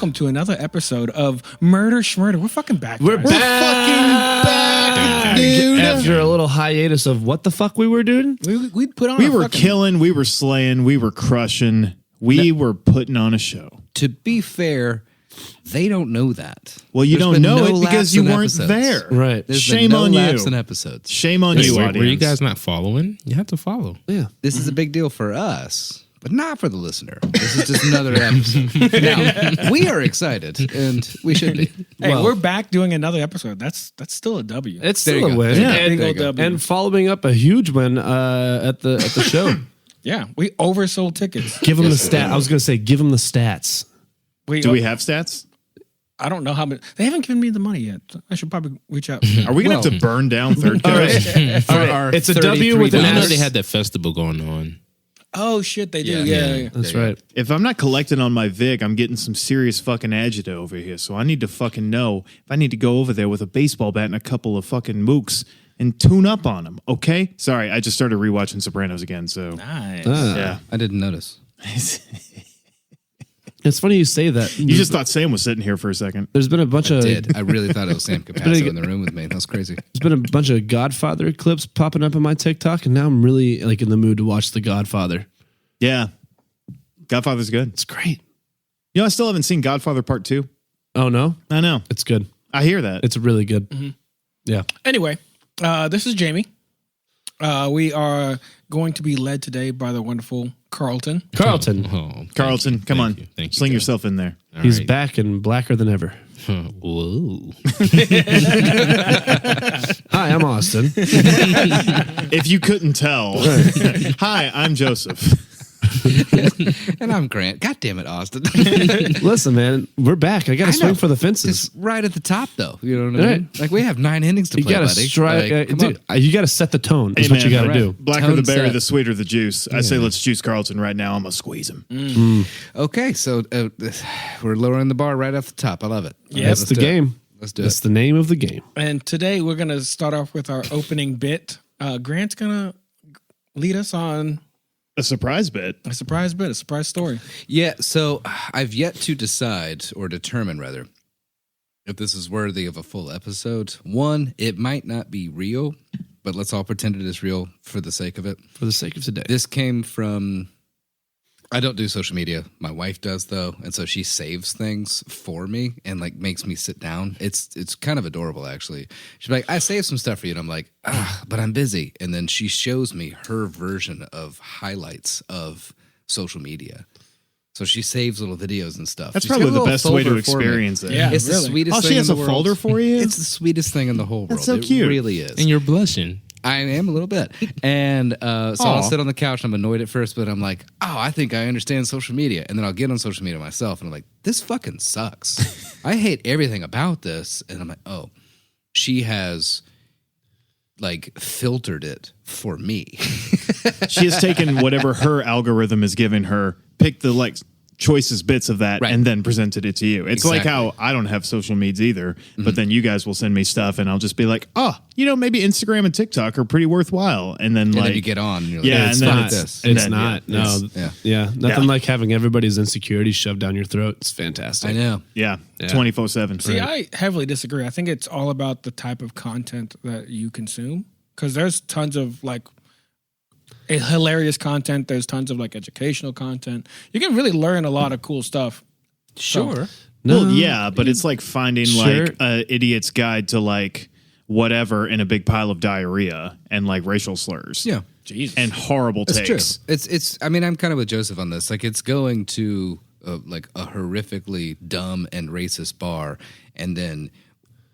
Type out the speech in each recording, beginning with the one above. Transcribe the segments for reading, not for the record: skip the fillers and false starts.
welcome to another episode of Schmurder. We're fucking back. We're guys. back, dude. After a little hiatus of what the fuck we were doing? We put on. We were killing. We were slaying. We were crushing. We were putting on a show. To be fair, they don't know that. Well, you don't know it because you weren't episodes. there. Right. There's Shame been no on you. lapse in episodes. Shame on you, audience. Were you guys not following? You have to follow. Yeah. This is a big deal for us, but not for the listener. This is just another episode. Now, we are excited, and we should be. Hey, we're back doing another episode. That's still a W. It's There still you a go. win. Yeah. Big old W. And following up a huge win at the show. Yeah, we oversold tickets. Give them the stat. I was going to say, give them the stats. Do we have stats? I don't know how many. They haven't given me the money yet. I should probably reach out. Are we going to have to burn down Third Coast? For our It's a W with an I know S. they had that festival going on. Oh shit, they do. Yeah. Yeah. That's right. If I'm not collecting on my Vic, I'm getting some serious fucking agita over here. So I need to fucking know if I need to go over there with a baseball bat and a couple of fucking mooks and tune up on them. Okay? Sorry, I just started rewatching Sopranos again. So Nice. yeah. I didn't notice. It's funny you say that. You just thought Sam was sitting here for a second. There's been a bunch of I really thought it was Sam Capasso in the room with me. That was crazy. there's been a bunch of Godfather clips popping up on my TikTok, and now I'm really like in the mood to watch The Godfather. Yeah. Godfather's good. It's great. You know, I still haven't seen Godfather Part 2. Oh no, I know. it's good. I hear that. It's really good. Yeah. Anyway, this is Jamie. We are going to be led today by the wonderful Carlton. Carlton. Oh, thank Carlton, you, come on. Thank you. Sling yourself in there. All He's right. back and blacker than ever. Whoa. Hi, I'm Austin. If you couldn't tell. Hi, I'm Joseph. And I'm Grant. God damn it, Austin. Listen, man, we're back. I got to I swing know. for the fences. Just right at the top, though. You know what I mean? Right. Like, we have 9 innings to You play, got to buddy. strike. Like, come dude, you got to set the tone. Is Hey, what you man, got to do. Blacker Tone the berry, set. the sweeter the juice. I say let's juice Carlton right now. I'm going to squeeze him. on. Okay, so we're lowering the bar right off the top. I love it. Yeah, That's Let's the do it. game. Let's do That's it. the name of the game. And today we're going to start off with our opening bit. Grant's going to lead us on A surprise bit. a surprise bit, a surprise story. Yeah, so I've yet to decide, or determine rather, if this is worthy of a full episode. One, it might not be real, but let's all pretend it is real for the sake of it. For the sake of today. This came from, I don't do social media. My wife does though, and so she saves things for me and like makes me sit down. It's kind of adorable actually. She's like, I saved some stuff for you, and I'm like, but I'm busy. And then she shows me her version of highlights of social media. So she saves little videos and stuff. That's She's got probably a the little best way to folder for me. experience it. Yeah. It's the really. sweetest Oh, thing she has in a the world. folder for you? It's the sweetest thing in the whole world. That's so it cute. really is. And you're blushing. I am a little bit. And so Aw. I'll sit on the couch. I'm annoyed at first, but I'm like, oh, I think I understand social media. And then I'll get on social media myself and I'm like, this fucking sucks. I hate everything about this. And I'm like, oh, she has like filtered it for me. She has taken whatever her algorithm is giving her, picked the like choicest bits of that, Right. and then presented it to you. It's like Exactly. how I don't have social medias either, but then you guys will send me stuff, and I'll just be like, oh, you know, maybe Instagram and TikTok are pretty worthwhile. And then And like then you get on and you're like, Yeah, yeah, and it's then fun it's- with this. It's then, not. yeah, No. it's- Yeah. Nothing Yeah. like having everybody's insecurities shoved down your throat. It's fantastic. I know. yeah, Yeah. 24/7. See, I heavily disagree. I think it's all about the type of content that you consume because there's tons of like hilarious content. There's tons of like educational content. You can really learn a lot of cool stuff. Sure. Well, yeah, but it's like finding Sure. like a idiot's guide to like whatever in a big pile of diarrhea and like racial slurs. Yeah. Jesus. And horrible It's takes. true. It's. I mean, I'm kind of with Joseph on this. Like, it's going to like a horrifically dumb and racist bar, and then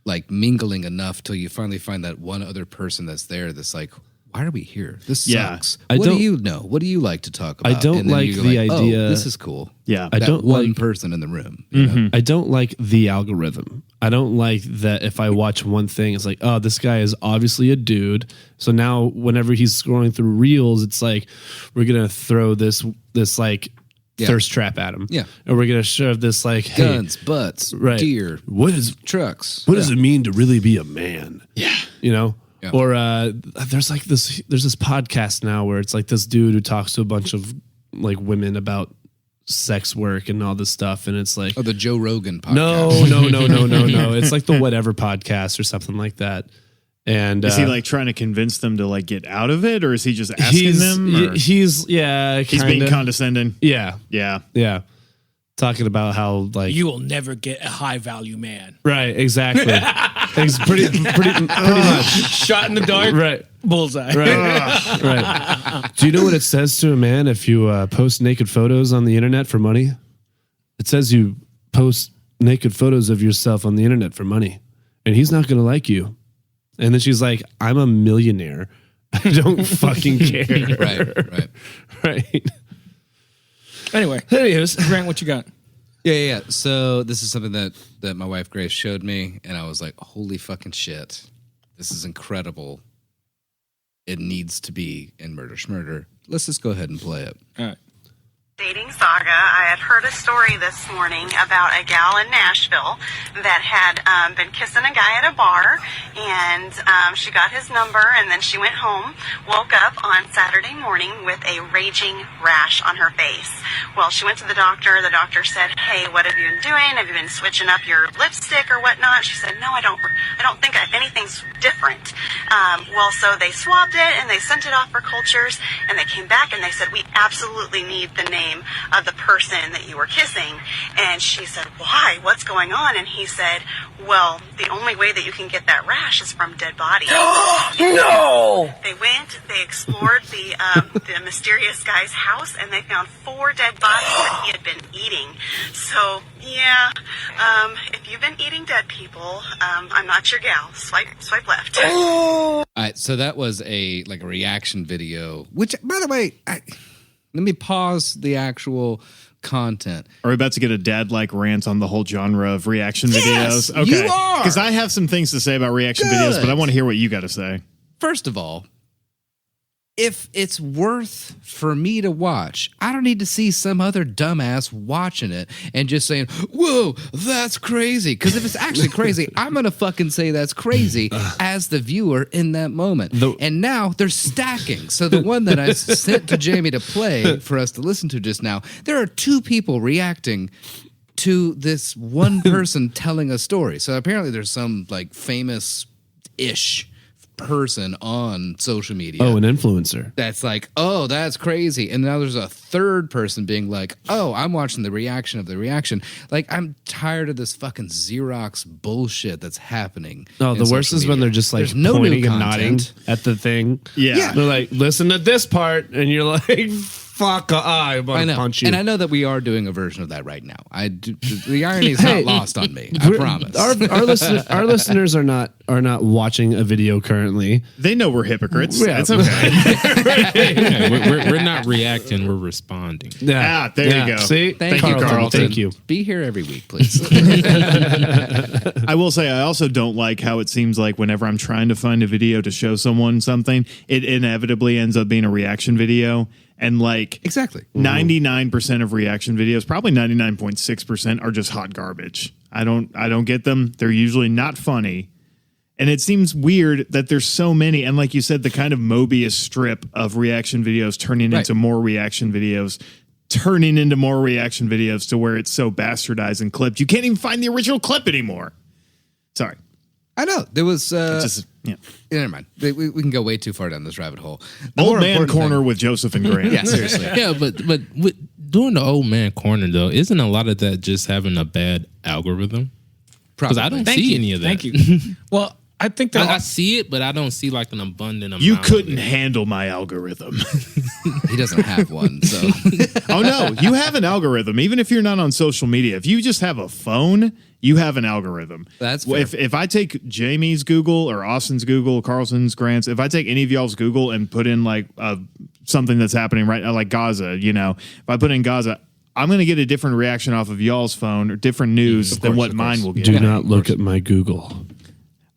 like mingling enough till you finally find that one other person that's there. That's like, why are we here? This Yeah. sucks. I What do don't- you know? What do you like to talk about? I don't And then like you're the oh, idea- this is cool. Yeah. I That don't one like- person in the room. You know? I don't like the algorithm. I don't like that if I watch one thing, it's like, oh, this guy is obviously a dude. So now whenever he's scrolling through reels, it's like, we're going to throw this like Yeah. thirst trap at him. Yeah. Or we're going to shove this like, hey, Guns, butts, right. deer, What trucks. does it mean to really be a man? Yeah. You know? Yeah. Or there's this podcast now where it's like this dude who talks to a bunch of like women about sex work and all this stuff, and it's like, Oh, the Joe Rogan podcast. no. It's like the Whatever podcast or something like that. And Is he like trying to convince them to like get out of it, or is he just asking them? Or He's being condescending. Yeah, Yeah. talking about how like You will never get a high value man. right, exactly. It's pretty much Shot in the dark. right. Bullseye. Right. Do you know what it says to a man if you post naked photos on the internet for money? It says you post naked photos of yourself on the internet for money, and he's not going to like you. And then she's like, I'm a millionaire. I don't fucking care. Right. Right. Anyway, Anyways, Grant, what you got? Yeah. So this is something that my wife Grace showed me, and I was like, holy fucking shit. This is incredible. It needs to be in Murder Schmurder. Let's just go ahead and play it. All right. Dating saga. I had heard a story this morning about a gal in Nashville that had been kissing a guy at a bar, and she got his number, and then she went home, woke up on Saturday morning with a raging rash on her face. Well, she went to the doctor. The doctor said, "Hey, what have you been doing? Have you been switching up your lipstick or whatnot?" She said, "No, I don't think anything's different." Well, so they swabbed it and they sent it off for cultures, and they came back and they said, "We absolutely need the name of the person that you were kissing." And she said, "Why? What's going on?" And he said, "Well, the only way that you can get that rash is from dead bodies." No! They went, they explored the mysterious guy's house, and they found 4 dead bodies that he had been eating. So, yeah, if you've been eating dead people, I'm not your gal. Swipe left. All right, so that was a reaction video, which, by the way, let me pause the actual content. Are we about to get a dad-like rant on the whole genre of reaction videos? Okay. You are! Because I have some things to say about reaction videos, but I want to hear what you got to say. First of all, if it's worth for me to watch, I don't need to see some other dumbass watching it and just saying, "Whoa, that's crazy." Because if it's actually crazy, I'm going to fucking say that's crazy as the viewer in that moment. And now they're stacking. So the one that I sent to Jamie to play for us to listen to just now, there are 2 people reacting to this one person telling a story. So apparently there's some like famous-ish person on social media. an influencer. That's like, "Oh, that's crazy." And now there's a third person being like, "Oh, I'm watching the reaction of the reaction." Like, I'm tired of this fucking Xerox bullshit that's happening. No, in the worst social is when media. they're just like There's no new pointing and nodding content. at the thing. Yeah. They're like, listen to this part, and you're like, fuck, I I want to know. punch you. And I know that we are doing a version of that right now. The irony is not lost on me. I promise. Our listeners are not watching a video currently. They know we're hypocrites. Yeah. It's okay. Yeah, we're not reacting, we're responding. Yeah, Ah, there you go. See, Thank you, Carlton, Carlton. Thank you. Be here every week, please. I will say I also don't like how it seems like whenever I'm trying to find a video to show someone something, it inevitably ends up being a reaction video. And like Exactly. 99% of reaction videos, probably 99.6% are just hot garbage. I don't get them. They're usually not funny. And it seems weird that there's so many. And like you said, the kind of Mobius strip of reaction videos turning into more reaction videos to where it's so bastardized and clipped. You can't even find the original clip anymore. Sorry. I know. There was... Yeah. never mind. We can go way too far down this rabbit hole. The Old more man important corner thing- with Joseph and Grant. Yeah, seriously. Yeah, but doing the old man corner though, isn't a lot of that just having a bad algorithm? Because I don't see any of that. Thank you. Well, I think that I see it, but I don't see like an abundant amount. You of couldn't it. handle my algorithm. He doesn't have one, so... Oh, no. You have an algorithm. Even if you're not on social media, if you just have a phone, you have an algorithm. That's Well, fair. if I take Jamie's Google or Austin's Google, Carlson's, Grant's, if I take any of y'all's Google and put in like something that's happening right now, like Gaza, if I put in Gaza, I'm going to get a different reaction off of y'all's phone or different news than what mine will get. Do not look at my Google.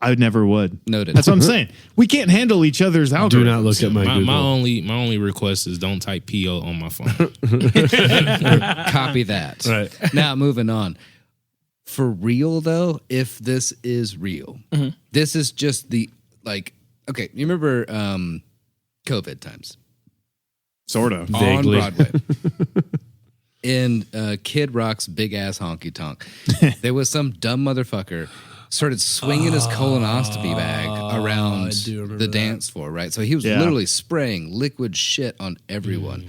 I never would. Noted. That's what I'm saying. We can't handle each other's algorithms. Do not look at my My Google. only request is don't type PO on my phone. Copy that. Right. Now, moving on. For real, though, if this is real, this is just the, okay, you remember COVID times? Sort of. Vaguely. On Broadway. in Kid Rock's Big Ass Honky Tonk. There was some dumb motherfucker started swinging his colonoscopy bag around the dance floor, right? So he was literally spraying liquid shit on everyone.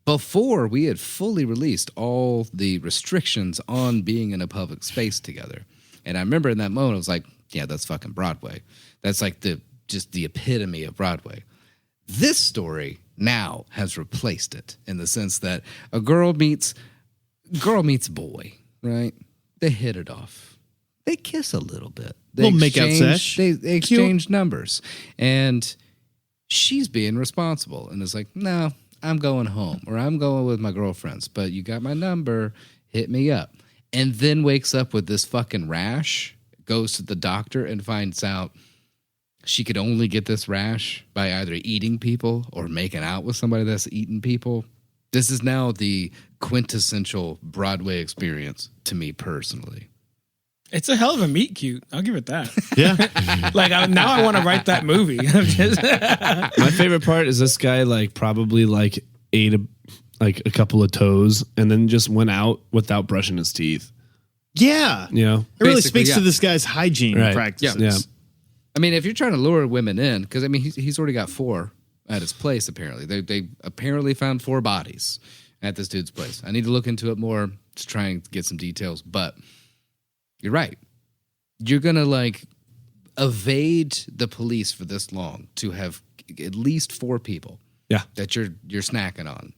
Before we had fully released all the restrictions on being in a public space together. And I remember in that moment, I was like, yeah, that's fucking Broadway. That's like the epitome of Broadway. This story now has replaced it in the sense that a girl meets boy, right? They hit it off. They kiss a little bit. Little make-out sesh. They exchange numbers. And she's being responsible and is like, no, I'm going home or I'm going with my girlfriends, but you got my number, hit me up. And then wakes up with this fucking rash, goes to the doctor and finds out she could only get this rash by either eating people or making out with somebody that's eating people. This is now the quintessential Broadway experience to me personally. It's a hell of a meet cute. I'll give it that. Yeah. Now I want to write that movie. My favorite part is this guy probably ate a couple of toes and then just went out without brushing his teeth. Yeah. You know? It really speaks to this guy's hygiene practices. Yeah. I mean, if you're trying to lure women in, because I mean, he's already got 4 at his place. Apparently, they apparently found 4 bodies at this dude's place. I need to look into it more to try and get some details. But you're right. You're gonna evade the police for this long to have at least 4 people. Yeah, that you're snacking on.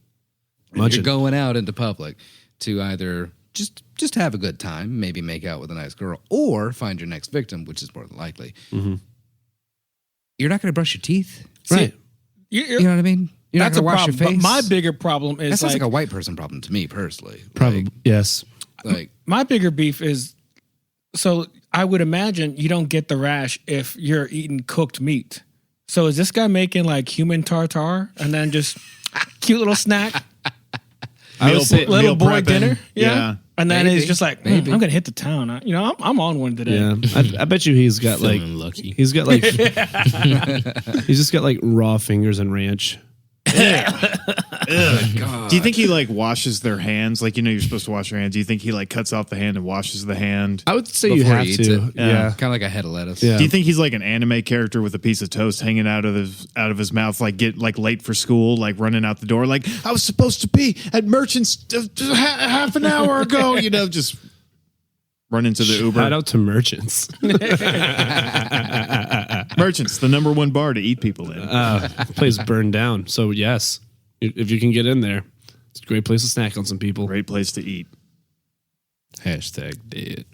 You're going out into public to either just have a good time, maybe make out with a nice girl, or find your next victim, which is more than likely. Mm-hmm. You're not going to brush your teeth, right? You know what I mean? You're not going to wash your face. But my bigger problem is that sounds like a white person problem to me personally. Probably yes. My bigger beef is, so I would imagine you don't get the rash if you're eating cooked meat. So is this guy making human tartare and then just cute little snack? I would say little boy prepping. Dinner, Yeah. And then it's just I'm gonna hit the town. I'm on one today. Yeah, I bet you he's got lucky. He's got he's just got raw fingers and ranch. God. Do you think he washes their hands? You're supposed to wash your hands. Do you think he cuts off the hand and washes the hand? I would say you Before have he to. eats it. Yeah. Kind of like a head of lettuce. Yeah. Do you think he's an anime character with a piece of toast hanging out of his mouth, get late for school, running out the door, I was supposed to be at Merchants half an hour ago, just run into the Uber. Shout out to Merchants. Merchants, the #1 bar to eat people in. Place burned down, so yes, if you can get in there, it's a great place to snack on some people. Great place to eat. #dead.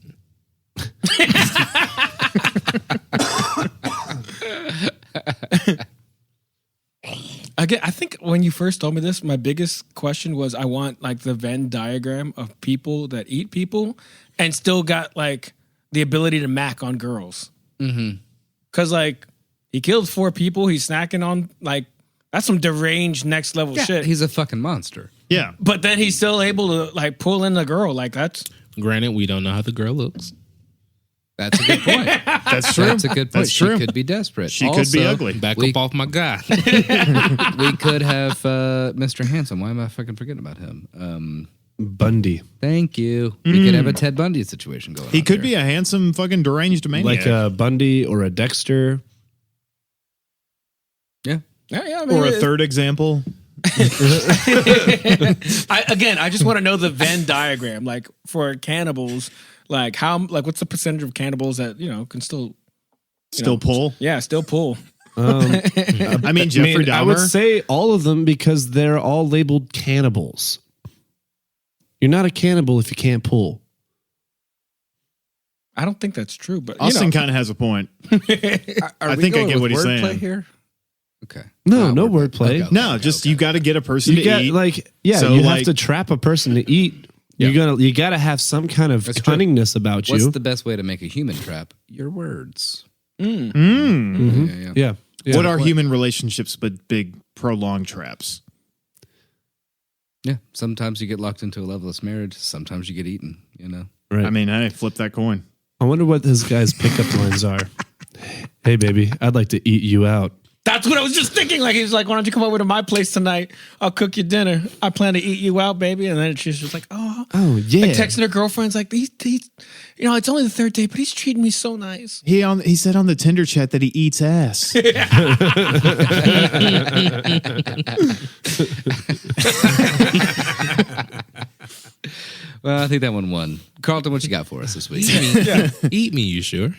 Again, I think when you first told me this, my biggest question was I want the Venn diagram of people that eat people and still got the ability to mac on girls. Mm-hmm. Cause he killed 4 people. He's snacking on that's some deranged next level shit. He's a fucking monster. Yeah. But then he's still able to pull in the girl. That's Granted, we don't know how the girl looks. That's a good point. That's true. That's a good point. That's true. She could be desperate. She could be ugly. Back up off my guy. We could have Mr. Handsome. Why am I fucking forgetting about him? Bundy, Thank you. We could have a Ted Bundy situation going on. He could there. be a handsome fucking deranged maniac. like a Bundy or a Dexter. Yeah. yeah. Or a third example. I just want to know the Venn diagram. For cannibals, how what's the percentage of cannibals that can still pull. Yeah, still pull. I mean, Jeffrey Dahmer. I would say all of them because they're all labeled cannibals. You're not a cannibal if you can't pull. I don't think that's true, but Austin kind of has a point. I think I get what he's saying. Here? Okay. No wordplay. Okay. No, just you got to get a person You to got eat. So you have to trap a person to eat. Yeah. You gotta have some kind of That's cunningness about you. What's the best way to make a human trap? Your words. Mm-hmm. Yeah. What are human relationships but big prolonged traps? Yeah. Sometimes you get locked into a loveless marriage. Sometimes you get eaten, Right. I mean, hey, flip that coin. I wonder what this guy's pickup lines are. Hey, baby, I'd like to eat you out. That's what I was just thinking. Like, he's like, why don't you come over to my place tonight? I'll cook you dinner. I plan to eat you out, baby. And then she's just like, oh yeah. Like texting her girlfriends like, he's it's only the third day, but he's treating me so nice. He said on the Tinder chat that he eats ass. Well, I think that one won. Carlton, what you got for us this week? Eat me, you sure?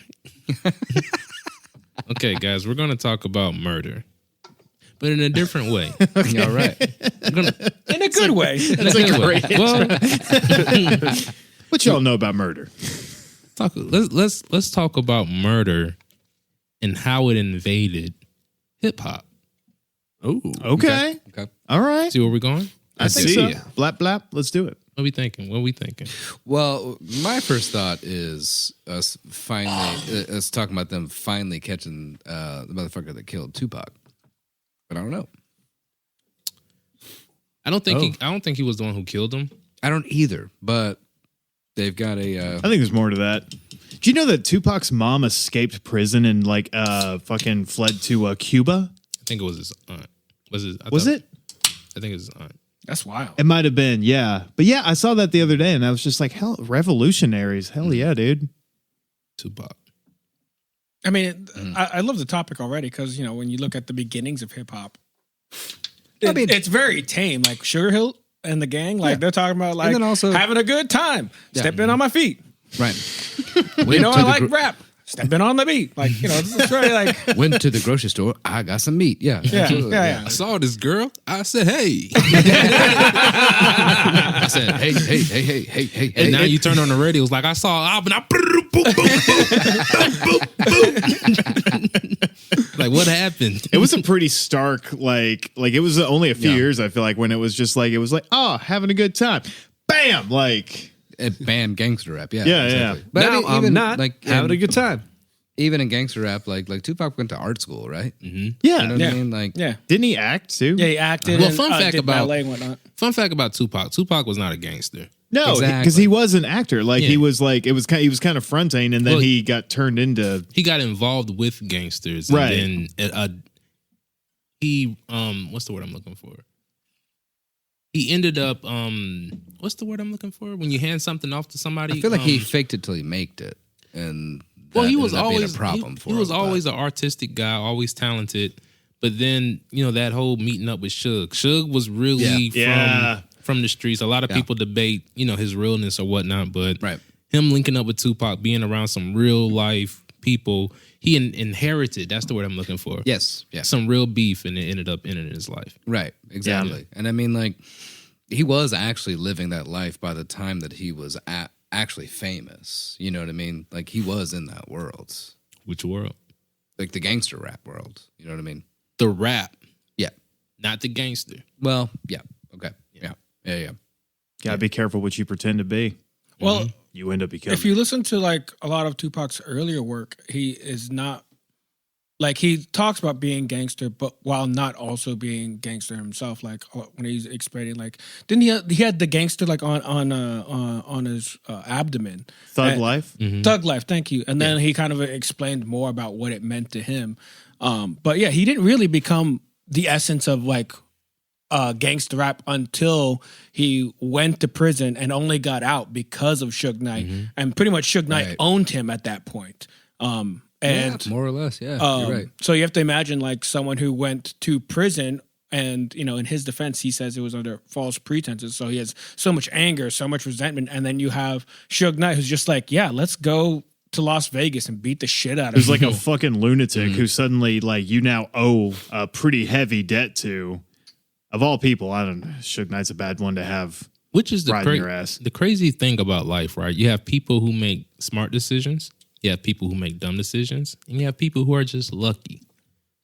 Okay, guys, we're going to talk about murder, but in a different way. All right. In a good way. That's a great. Well, What y'all know about murder? let's talk about murder and how it invaded hip hop. Oh, Okay. All right. See where we're going? I think see. so. Blap blap. Let's do it. What we thinking? Well, my first thought is us talking about them finally catching the motherfucker that killed Tupac. But I don't know. I don't think he was the one who killed him. I don't either. But they've got a. I think there's more to that. Do you know that Tupac's mom escaped prison and fucking fled to Cuba? I think it was his aunt. Was it? I think it was his aunt. That's wild. It might have been, yeah. But yeah, I saw that the other day and I was just like, hell, revolutionaries. Hell yeah, dude. Tupac. I mean, I love the topic already because, when you look at the beginnings of hip hop, it's very tame. Like Sugar Hill and the gang, they're talking about like then also, having a good time, stepping on my feet. Right. I like rap. Stepping on the beat. Like, it's very like. Went to the grocery store. I got some meat. Yeah. Yeah. I saw this girl. I said, hey. I said, hey. And now you turn on the radio. It's like, I saw an album. Like, what happened? It was a pretty stark, like it was only a few years, I feel like, when it was just like, oh, having a good time. Bam! Like. Bam, gangster rap. Yeah. Yeah. But now I'm not like having a good time. Even in gangster rap, like Tupac went to art school, right? Mm-hmm. You Yeah. know what I mean? Like, Yeah. Didn't he act too? Yeah, he acted. Well, and, fun fact did about- ballet and whatnot. Fun fact about Tupac. Tupac was not a gangster. No, because Exactly. he was an actor. Like Yeah. he was like he was kind of fronting, and then Well, he got turned into. He got involved with gangsters. Right. And then he, what's the word I'm looking for? He ended up, what's the word I'm looking for? When you hand something off to somebody. I feel like he faked it till he maked it, and Well, he that was ended up being always a problem for he him. was but- always an artistic guy, always talented. But then that whole meeting up with Suge. Suge was really Yeah. from the streets. A lot of people debate his realness or whatnot, but Right. him linking up with Tupac, being around some real life people, he inherited. That's the word I'm looking for. Yes. Yeah. Some real beef, and it ended up ending his life. Right. Exactly. And I mean, like, he was actually living that life by the time that he was actually famous. You know what I mean? Like, he was in that world, Which world? like the gangster rap world. You know what I mean? The rap, Yeah. not the gangster. Well, yeah. Okay. Yeah. Gotta be careful what you pretend to be. Well, You end up becoming. if you listen to like a lot of Tupac's earlier work, he is not like he talks about being gangster, but while not also being gangster himself. Like when he's explaining, like didn't he had the gangster like on his abdomen? Thug And- life. Thug life, thank you. And then he kind of explained more about what it meant to him. But yeah, he didn't really become the essence of like gangster rap until he went to prison and only got out because of Suge Knight. And pretty much Suge Knight Right. owned him at that point. And More or less. Yeah. You're right. so you have to imagine like someone who went to prison and, in his defense, he says it was under false pretenses. So he has so much anger, so much resentment. And then you have Suge Knight who's just like, yeah, let's go to Las Vegas and beat the shit out of Who's him. like a fucking lunatic who suddenly like you now owe a pretty heavy debt to. Of all people, I don't know. Suge Knight's a bad one to have. Which is Riding your ass. the crazy thing about life, right? You have people who make smart decisions. You have people who make dumb decisions. And you have people who are just lucky.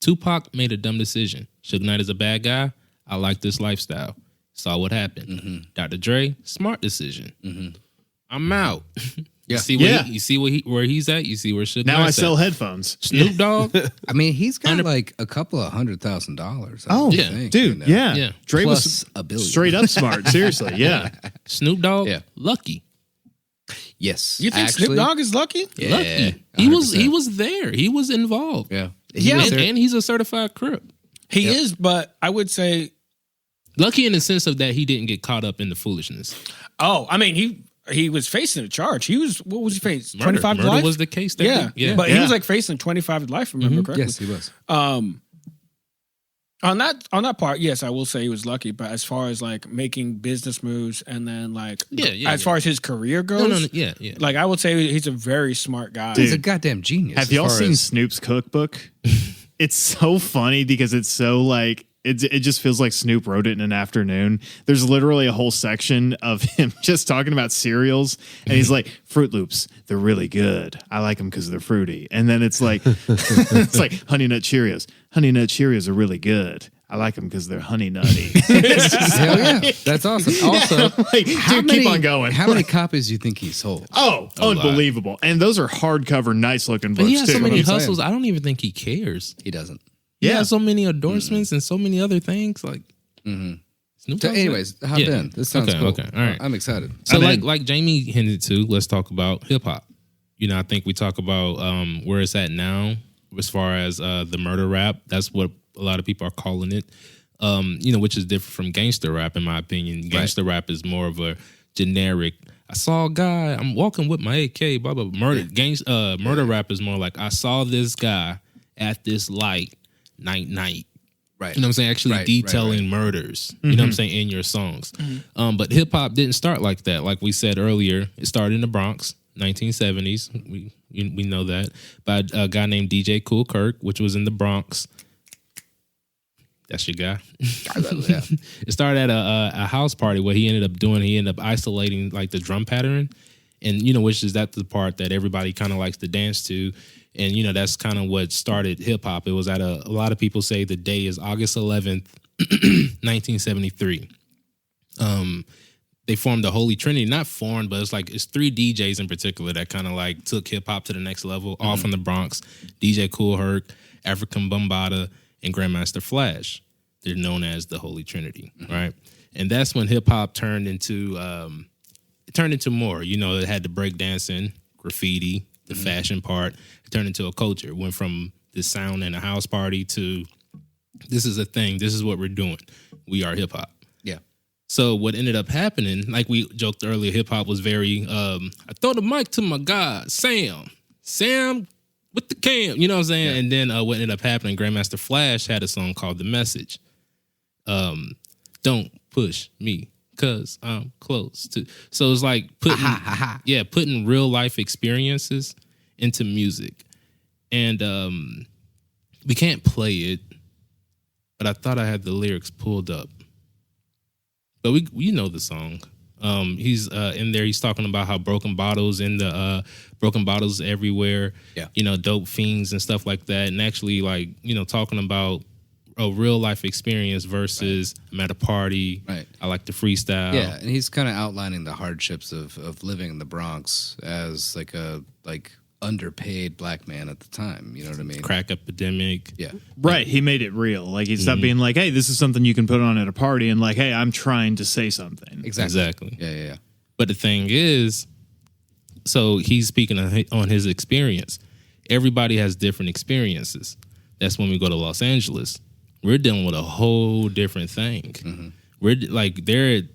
Tupac made a dumb decision. Suge Knight is a bad guy. I like this lifestyle. Saw what happened. Dr. Dre, smart decision. I'm out. Yeah. You see where he's at. You see where Suge Now I Knight's sell at. headphones. Snoop Dogg. I mean, he's got like a couple of $100,000. Oh, Yeah. dude, yeah. Yeah. Dre Plus was a billion. straight up smart. Seriously, yeah. Snoop Dogg. Yeah. Lucky. Yes. You think actually, Snoop Dogg is lucky? Yeah. Lucky. He 100%. was there. He was involved. Yeah. Yeah. And he's a certified Crip. He is, but I would say, Lucky in the sense of that he didn't get caught up in the foolishness. oh, I mean, he was facing a charge. What was he facing? Murder. 25 to Murder life? was the case. Yeah. But he was like facing 25 to life, remember correctly? Yes, he was. On that part, yes, I will say he was lucky. But as far as like making business moves and then like, as far as his career goes, yeah. like I would say he's a very smart guy. He's a goddamn genius. Have y'all as far seen as- Snoop's cookbook? It's so funny because it's so like it just feels like Snoop wrote it in an afternoon. There's literally a whole section of him just talking about cereals, and he's like, Fruit Loops, they're really good. I like them because they're fruity. And then it's like it's like Honey Nut Cheerios. Honey Nut Cheerios are really good. I like them because they're honey nutty. It's just Hell yeah, that's awesome. Also, like, dude, keep on going. How many copies do you think he sold? Oh, unbelievable. And those are hardcover, nice looking But books he has too. so many I'm saying. hustles. I don't even think he cares. He doesn't. He Yeah. has so many endorsements and so many other things. Like, Snoop So, Dogg's anyways, hop Yeah. in. This sounds Okay, cool. okay, all right. I'm excited. So I'm in. like Jamie hinted to, let's talk about hip hop. You know, I think we talk about where it's at now as far as the murder rap. That's what a lot of people are calling it. You know, which is different from gangster rap in my opinion. Gangster rap is more of a generic. I saw a guy. I'm walking with my AK. Blah blah. Murder murder rap is more like I saw this guy at this light night. Right. You know what I'm saying? Actually Right, detailing right. murders. You know what I'm saying? In your songs. But hip hop didn't start like that. Like we said earlier, it started in the Bronx, 1970s. We know that. By a guy named DJ Kool Kirk, which was in the Bronx. That's your guy. Yeah. It started at a house party. What he ended up doing, he ended up isolating like the drum pattern. And, you know, which is that's the part that everybody kind of likes to dance to. And, you know, that's kind of what started hip hop. It was at a lot of people say the day is August 11th, 1973. They formed the Holy Trinity, not formed, but it's three DJs in particular that kind of like took hip hop to the next level, all from the Bronx. DJ Kool Herc, African Bombada, and Grandmaster Flash. They're known as the Holy Trinity, right? And that's when hip hop turned into more. You know, it had the breakdancing, graffiti, the fashion part. It turned into a culture. It went from this sound in a house party to this is a thing. This is what we're doing. We are hip hop. Yeah. So what ended up happening, like we joked earlier, hip hop was very. I throw the mic to my guy Sam with the cam. You know what I'm saying? Yeah. And then what ended up happening, Grandmaster Flash had a song called "The Message." Don't push me, cause I'm close to. So it's like putting real life experiences into music, and we can't play it, but I thought I had the lyrics pulled up. But we know the song. He's in there. He's talking about how broken bottles everywhere. Yeah. You know, dope fiends and stuff like that. And actually, like, you know, talking about a real life experience versus I'm at a party. Right. I like to freestyle. Yeah, and he's kind of outlining the hardships of living in the Bronx as like a underpaid black man at the time. You know what I mean? Crack epidemic. Yeah. Right. He made it real. Like he stopped being like, hey, this is something you can put on at a party, and like, hey, I'm trying to say something. Exactly. Exactly. Yeah. But the thing is, so he's speaking on his experience. Everybody has different experiences. That's when we go to Los Angeles. We're dealing with a whole different thing. We're like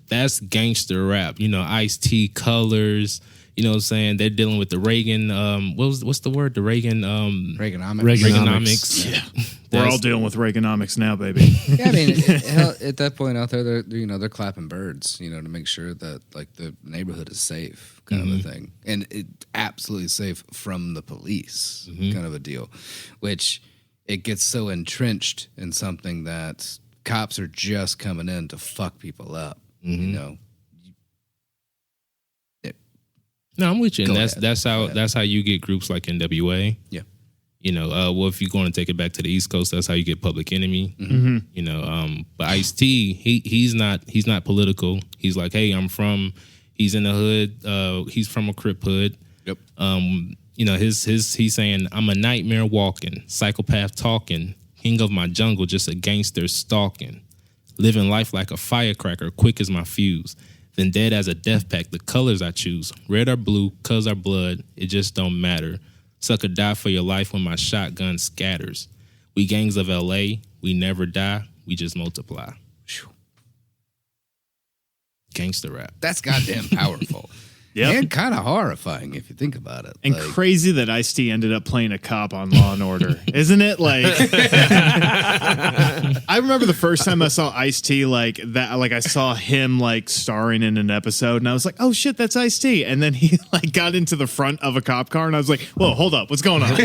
that's gangster rap. You know, Ice-T, Colors. You know what I'm saying? They're dealing with the Reagan. What's the word? The Reagan. Reaganomics. Yeah. We're all dealing with Reaganomics now, baby. Yeah, I mean, hell, at that point out there, they're clapping birds, you know, to make sure that like the neighborhood is safe, kind of a thing, and it absolutely safe from the police, kind of a deal, which it gets so entrenched in something that cops are just coming in to fuck people up, you know. No, I'm with you. And Go that's how you get groups like NWA. Yeah. You know, well, if you're going to take it back to the East Coast, that's how you get Public Enemy. You know, but Ice-T, he's not political. He's like, hey, he's in the hood. He's from a Crip hood. Yep. You know, he's saying, I'm a nightmare walking, psychopath talking, king of my jungle, just a gangster stalking, living life like a firecracker, quick as my fuse. Then dead as a death pack, the colors I choose. Red or blue, cuz our blood, it just don't matter. Sucker die for your life when my shotgun scatters. We gangs of LA. We never die. We just multiply. Gangster rap. That's goddamn powerful. Yep. And kind of horrifying if you think about it. And crazy that Ice-T ended up playing a cop on Law and Order, isn't it? Like, I remember the first time I saw Ice-T like that. Like, I saw him like starring in an episode, and I was like, "Oh shit, that's Ice-T!" And then he like got into the front of a cop car, and I was like, "Whoa, hold up, what's going on?"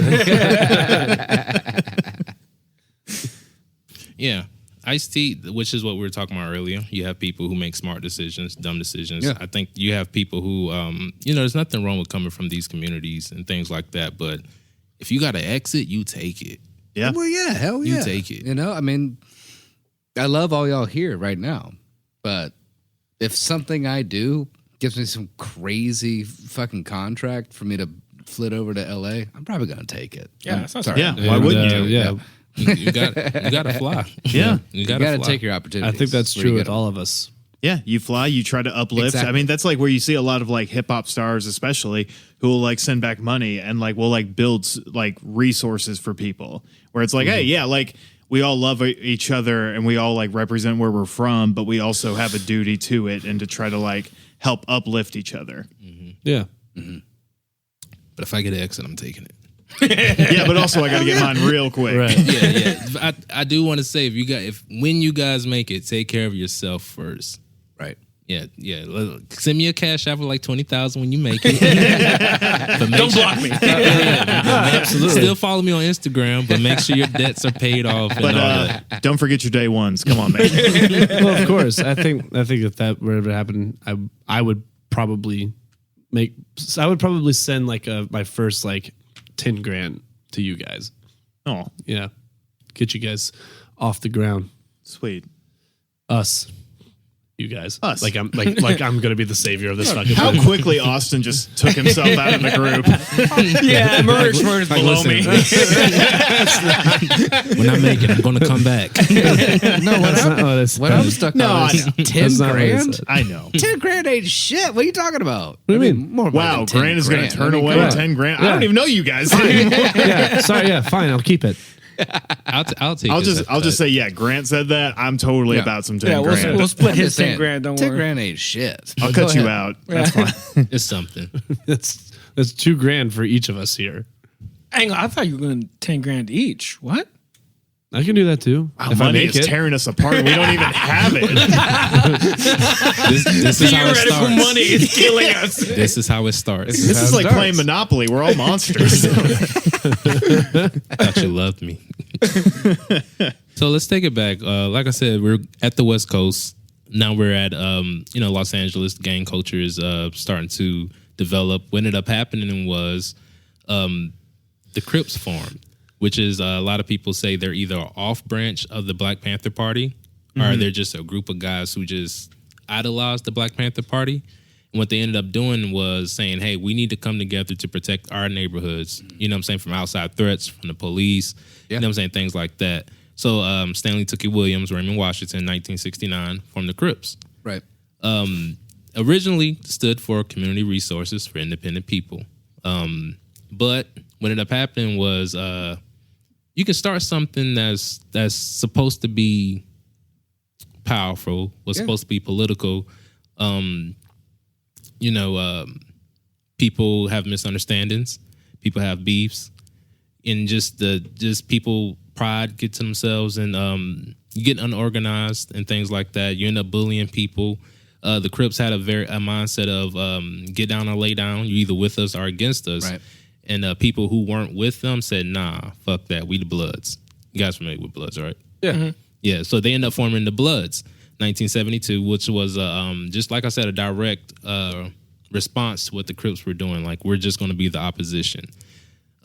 Yeah. Ice-T, which is what we were talking about earlier. You have people who make smart decisions, dumb decisions. Yeah. I think you have people who, there's nothing wrong with coming from these communities and things like that. But if you got to exit, you take it. Yeah. Well, yeah, hell yeah. You take it. You know, I mean, I love all y'all here right now. But if something I do gives me some crazy fucking contract for me to flit over to LA, I'm probably going to take it. Yeah, I'm sounds sorry. Yeah. Why wouldn't you? Yeah. You got to fly. Yeah. You You got got to to take your opportunities. I think that's where you true with get 'em. all of us. Yeah, you fly, you try to uplift. Exactly. I mean, that's like where you see a lot of like hip hop stars, especially, who will like send back money and like will like build like resources for people. Where it's like, hey, yeah, like we all love each other and we all like represent where we're from, but we also have a duty to it and to try to like help uplift each other. Yeah. But if I get an exit, I'm taking it. Yeah, but also I got to get mine real quick. Right. Yeah. I do want to say when you guys make it, take care of yourself first. Right. Yeah. Send me a cash app of like 20,000 when you make it. But Don't block me. Absolutely. Still follow me on Instagram, but make sure your dets are paid off. And But all that. don't forget your day ones. Come on, man. Well, of course. I think if that were ever happened, I would probably send like my first like 10 grand to you guys. Oh, Yeah. Get you guys off the ground. sweet. Us. You guys. Us. Like I'm gonna be the savior of this fucking How thing. quickly Austin just took himself out of the group. Yeah, Schmurder's Like, below me. When I make it, I'm going to come back. No, That's not what I said. what I'm stuck No, on I is know. 10 That's not what I grand. said. I know. 10 grand ain't shit. What are you talking about? What do you mean? More Wow, than 10 Grant is going grand. to turn I mean, away come on. 10 grand. I Yeah. don't even know you guys anymore. Yeah. Sorry, yeah, fine, I'll keep it. I'll take I'll this just say, yeah, Grant said that. I'm totally Yeah. about some 10 Yeah, grand. we'll split I'm his just 10 saying, grand. Don't 10 worry. grand ain't shit. I'll Go cut you ahead. out. That's fine. It's something. That's $2,000 for each of us here. Hang on, I thought you were going 10 grand each. What? I can do that too. If I Money make is it. tearing us apart. We don't even have it. This is how it Theoretical starts. money is killing us. This is how it starts. This is like playing Monopoly. We're all monsters. Thought you loved me. So let's take it back. Like I said, we're at the West Coast. Now we're at Los Angeles. Gang culture is starting to develop. What ended up happening was the Crips formed, which is a lot of people say they're either an off branch of the Black Panther Party or they're just a group of guys who just idolize the Black Panther Party. And what they ended up doing was saying, hey, we need to come together to protect our neighborhoods, you know what I'm saying, from outside threats, from the police, you know what I'm saying, things like that. So Stanley Tookie Williams, Raymond Washington, 1969, formed the Crips. Right. Originally stood for community resources for independent people. But what ended up happening was you can start something that's supposed to be powerful, was supposed to be political. People have misunderstandings, people have beefs, and just people pride get to themselves, and you get unorganized and things like that. You end up bullying people. The Crips had a mindset of get down or lay down. You're either with us or against us. Right. And people who weren't with them said, nah, fuck that. We the Bloods. You guys familiar with Bloods, right? Yeah. Mm-hmm. Yeah, so they end up forming the Bloods, 1972, which was just like I said, a direct response to what the Crips were doing. Like, we're just going to be the opposition.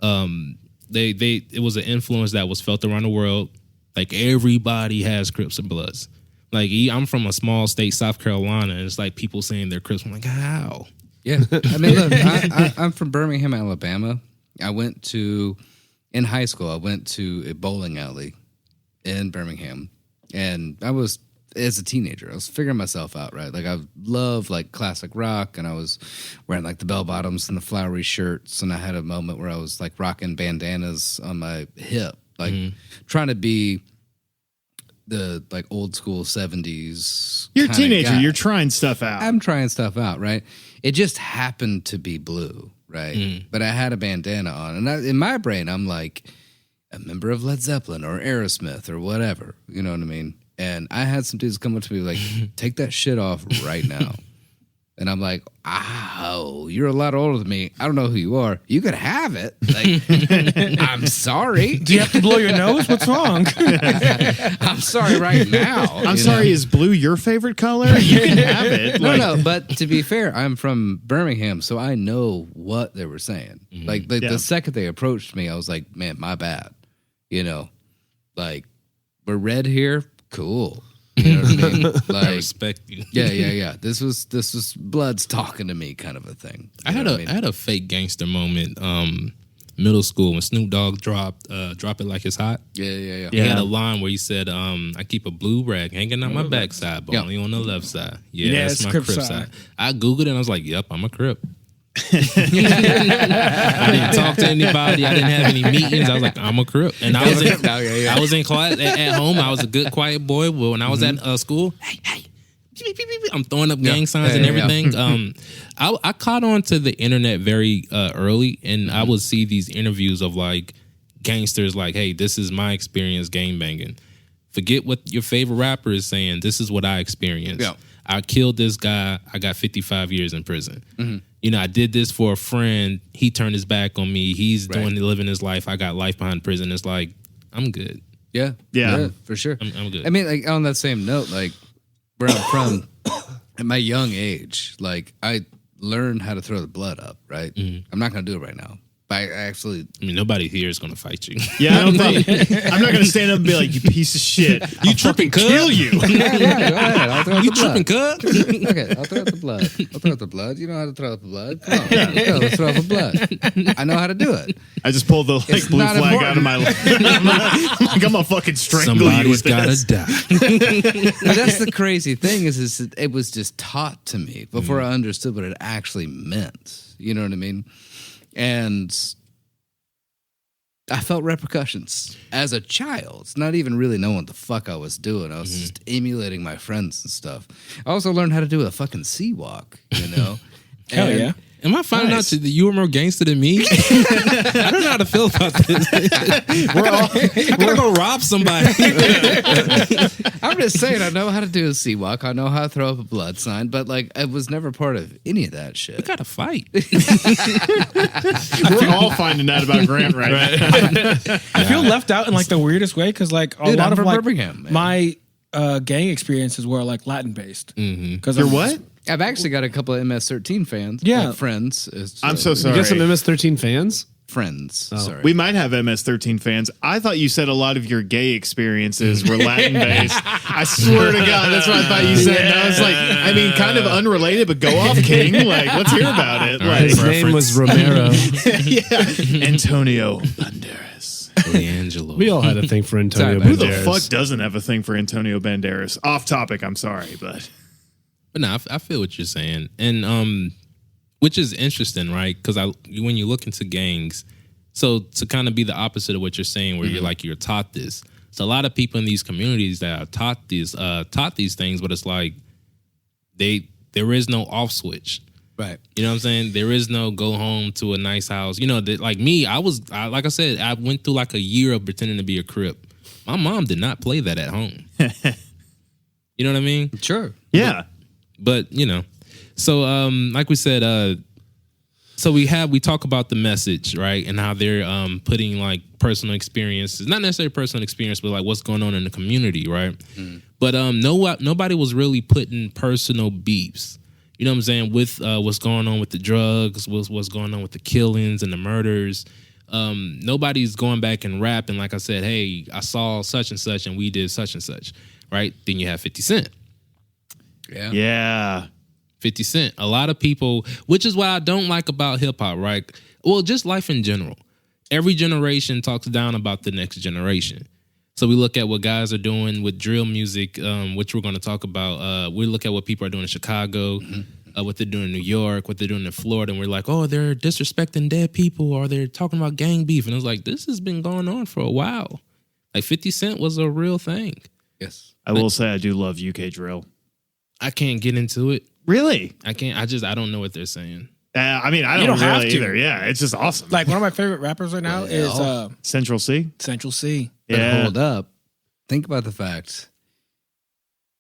It was an influence that was felt around the world. Like, everybody has Crips and Bloods. Like, I'm from a small state, South Carolina, and it's like people saying they're Crips. I'm like, how? Yeah. I mean, look, I'm from Birmingham, Alabama. In high school, I went to a bowling alley in Birmingham. And as a teenager, I was figuring myself out, right? Like, I love, like, classic rock, and I was wearing, like, the bell-bottoms and the flowery shirts, and I had a moment where I was, like, rocking bandanas on my hip. like trying to be the like old school 70s. You're a kinda teenager. guy. You're trying stuff out. I'm trying stuff out, right? It just happened to be blue, right? But I had a bandana on, and in my brain, I'm like a member of Led Zeppelin or Aerosmith or whatever. You know what I mean? And I had some dudes come up to me like, "Take that shit off right now." And I'm like, "Ow, you're a lot older than me. I don't know who you are. You could have it. Like, I'm sorry. Do you have to blow your nose? What's wrong? I'm sorry right now. I'm sorry, is blue your favorite color? You can have it. No, but to be fair, I'm from Birmingham, so I know what they were saying. Like the second they approached me, I was like, "Man, my bad." You know, like we're red here, cool. You know what I mean? Like, I respect you. yeah. This was Blood's talking to me, kind of a thing. I had a fake gangster moment. Middle school when Snoop Dogg dropped "Drop It Like It's Hot." Yeah. He had a line where he said, "I keep a blue rag hanging on my backside, but only on the left side." Yeah, that's my Crip side. I googled it and I was like, "Yep, I'm a Crip." I didn't talk to anybody. I didn't have any meetings. I was like, I'm a Crip, and I was in class at home. I was a good, quiet boy. Well, when I was at school, hey, beep, beep, beep, I'm throwing up gang signs and everything. I caught on to the internet very early, and I would see these interviews of like gangsters, like, "Hey, this is my experience gang banging. Forget what your favorite rapper is saying. This is what I experienced. Yeah. I killed this guy. I got 55 years in prison. You know, I did this for a friend. He turned his back on me. He's living his life. I got life behind prison." It's like, I'm good. Yeah, for sure. I'm good. I mean, like on that same note, like where I'm from, at my young age, like I learned how to throw the blood up. Right, I'm not gonna do it right now. But I actually, nobody here is gonna fight you. Yeah, I don't think I'm not gonna stand up and be like, "You piece of shit, you tripping, kill you." yeah, go ahead. I'll throw out You the blood. tripping, cuz? Okay, I'll throw out the blood. I'll throw out the blood. You know how to throw out the blood. Come on, let's throw out the blood. I know how to do it. I just pulled the like It's blue not flag important. out of my life. I'm gonna fucking strangle you with Somebody's gotta this. die. But that's the crazy thing is that it was just taught to me before I understood what it actually meant. You know what I mean? And I felt repercussions as a child, not even really knowing what the fuck I was doing. I was just emulating my friends and stuff. I also learned how to do a fucking sea walk, you know? Hell And yeah. Am I finding out that you were more gangster than me? I don't know how to feel about this. I gotta go rob somebody. I'm just saying, I know how to do a sea walk. I know how to throw up a blood sign, but like, I was never part of any of that shit. We gotta fight. We're all finding out about Grant right now. I feel left out in like the weirdest way because like a Dude, lot I'm of from like Birmingham, man. my gang experiences were like Latin based. Because You're what? I've actually got a couple of MS-13 fans. Yeah. Friends. I'm so You sorry. got some MS-13 fans? Friends. Sorry. We might have MS-13 fans. I thought you said a lot of your gay experiences were Latin based. I swear to God, that's what I thought you said. And I was like, I mean, kind of unrelated, but go off, King. Like, let's hear about it. Like, His name was Romero. yeah, Antonio Banderas. Leangelo. We all had a thing for Antonio Sorry, Who the Banderas. fuck doesn't have a thing for Antonio Banderas? Off topic. I'm sorry, but But no, I feel what you're saying, and which is interesting, right? Because when you look into gangs, so to kind of be the opposite of what you're saying, where you're taught this. So a lot of people in these communities that are taught these things, but it's like there is no off switch. Right. You know what I'm saying? There is no go home to a nice house. You know, like me, like I said, I went through like a year of pretending to be a Crip. My mom did not play that at home. You know what I mean? Sure. yeah. But you know, so like we said, so we talk about the message, right, and how they're putting like personal experiences, not necessarily personal experience, but like what's going on in the community, right? But nobody was really putting personal beefs. You know what I'm saying? With what's going on with the drugs, what's going on with the killings and the murders. Nobody's going back and rapping like I said, hey, I saw such and such and we did such and such, right? Then you have 50 Cent. Yeah. Yeah. 50 Cent. A lot of people, which is what I don't like about hip hop, right? Well, just life in general. Every generation talks down about the next generation. So we look at what guys are doing with drill music, which we're going to talk about. We look at what people are doing in Chicago, what they're doing in New York, what they're doing in Florida, and we're like, oh, they're disrespecting dead people, or they're talking about gang beef. And it's like, this has been going on for a while. Like 50 Cent was a real thing. Yes. I will say I do love UK drill. I can't get into it. Really? I can't. I don't know what they're saying. I mean, I You don't don't have really to. either. Yeah, it's just awesome. Like one of my favorite rappers right now is Central C. Central C. But Yeah. hold up. Think about the fact,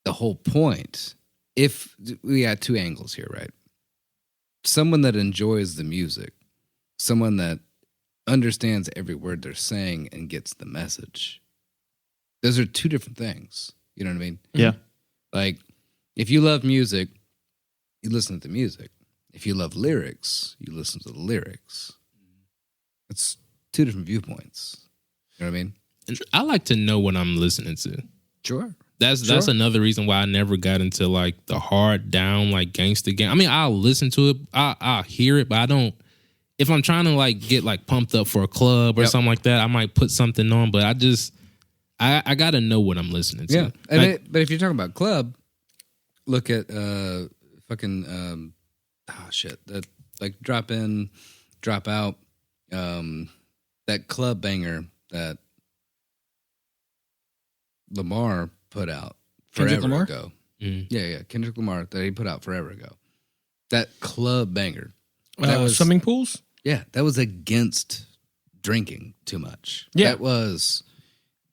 the whole point, if we got two angles here, right? Someone that enjoys the music, someone that understands every word they're saying and gets the message. Those are two different things. You know what I mean? Yeah. Like, if you love music, you listen to the music. If you love lyrics, you listen to the lyrics. It's two different viewpoints. You know what I mean? And I like to know what I'm listening to. Sure. That's another reason why I never got into like the hard down like gangster gang. I mean, I'll listen to it, I'll hear it, but I don't. If I'm trying to like get like pumped up for a club or something like that, I might put something on. But I got to know what I'm listening to. Yeah. And Like, but if you're talking about club, look at that like drop in, drop out, that club banger that Lamar put out Kendrick forever Lamar? ago. mm. Yeah, Kendrick Lamar that he put out forever ago. That club banger. That was Swimming pools. Yeah, that was against drinking too much. Yeah. That was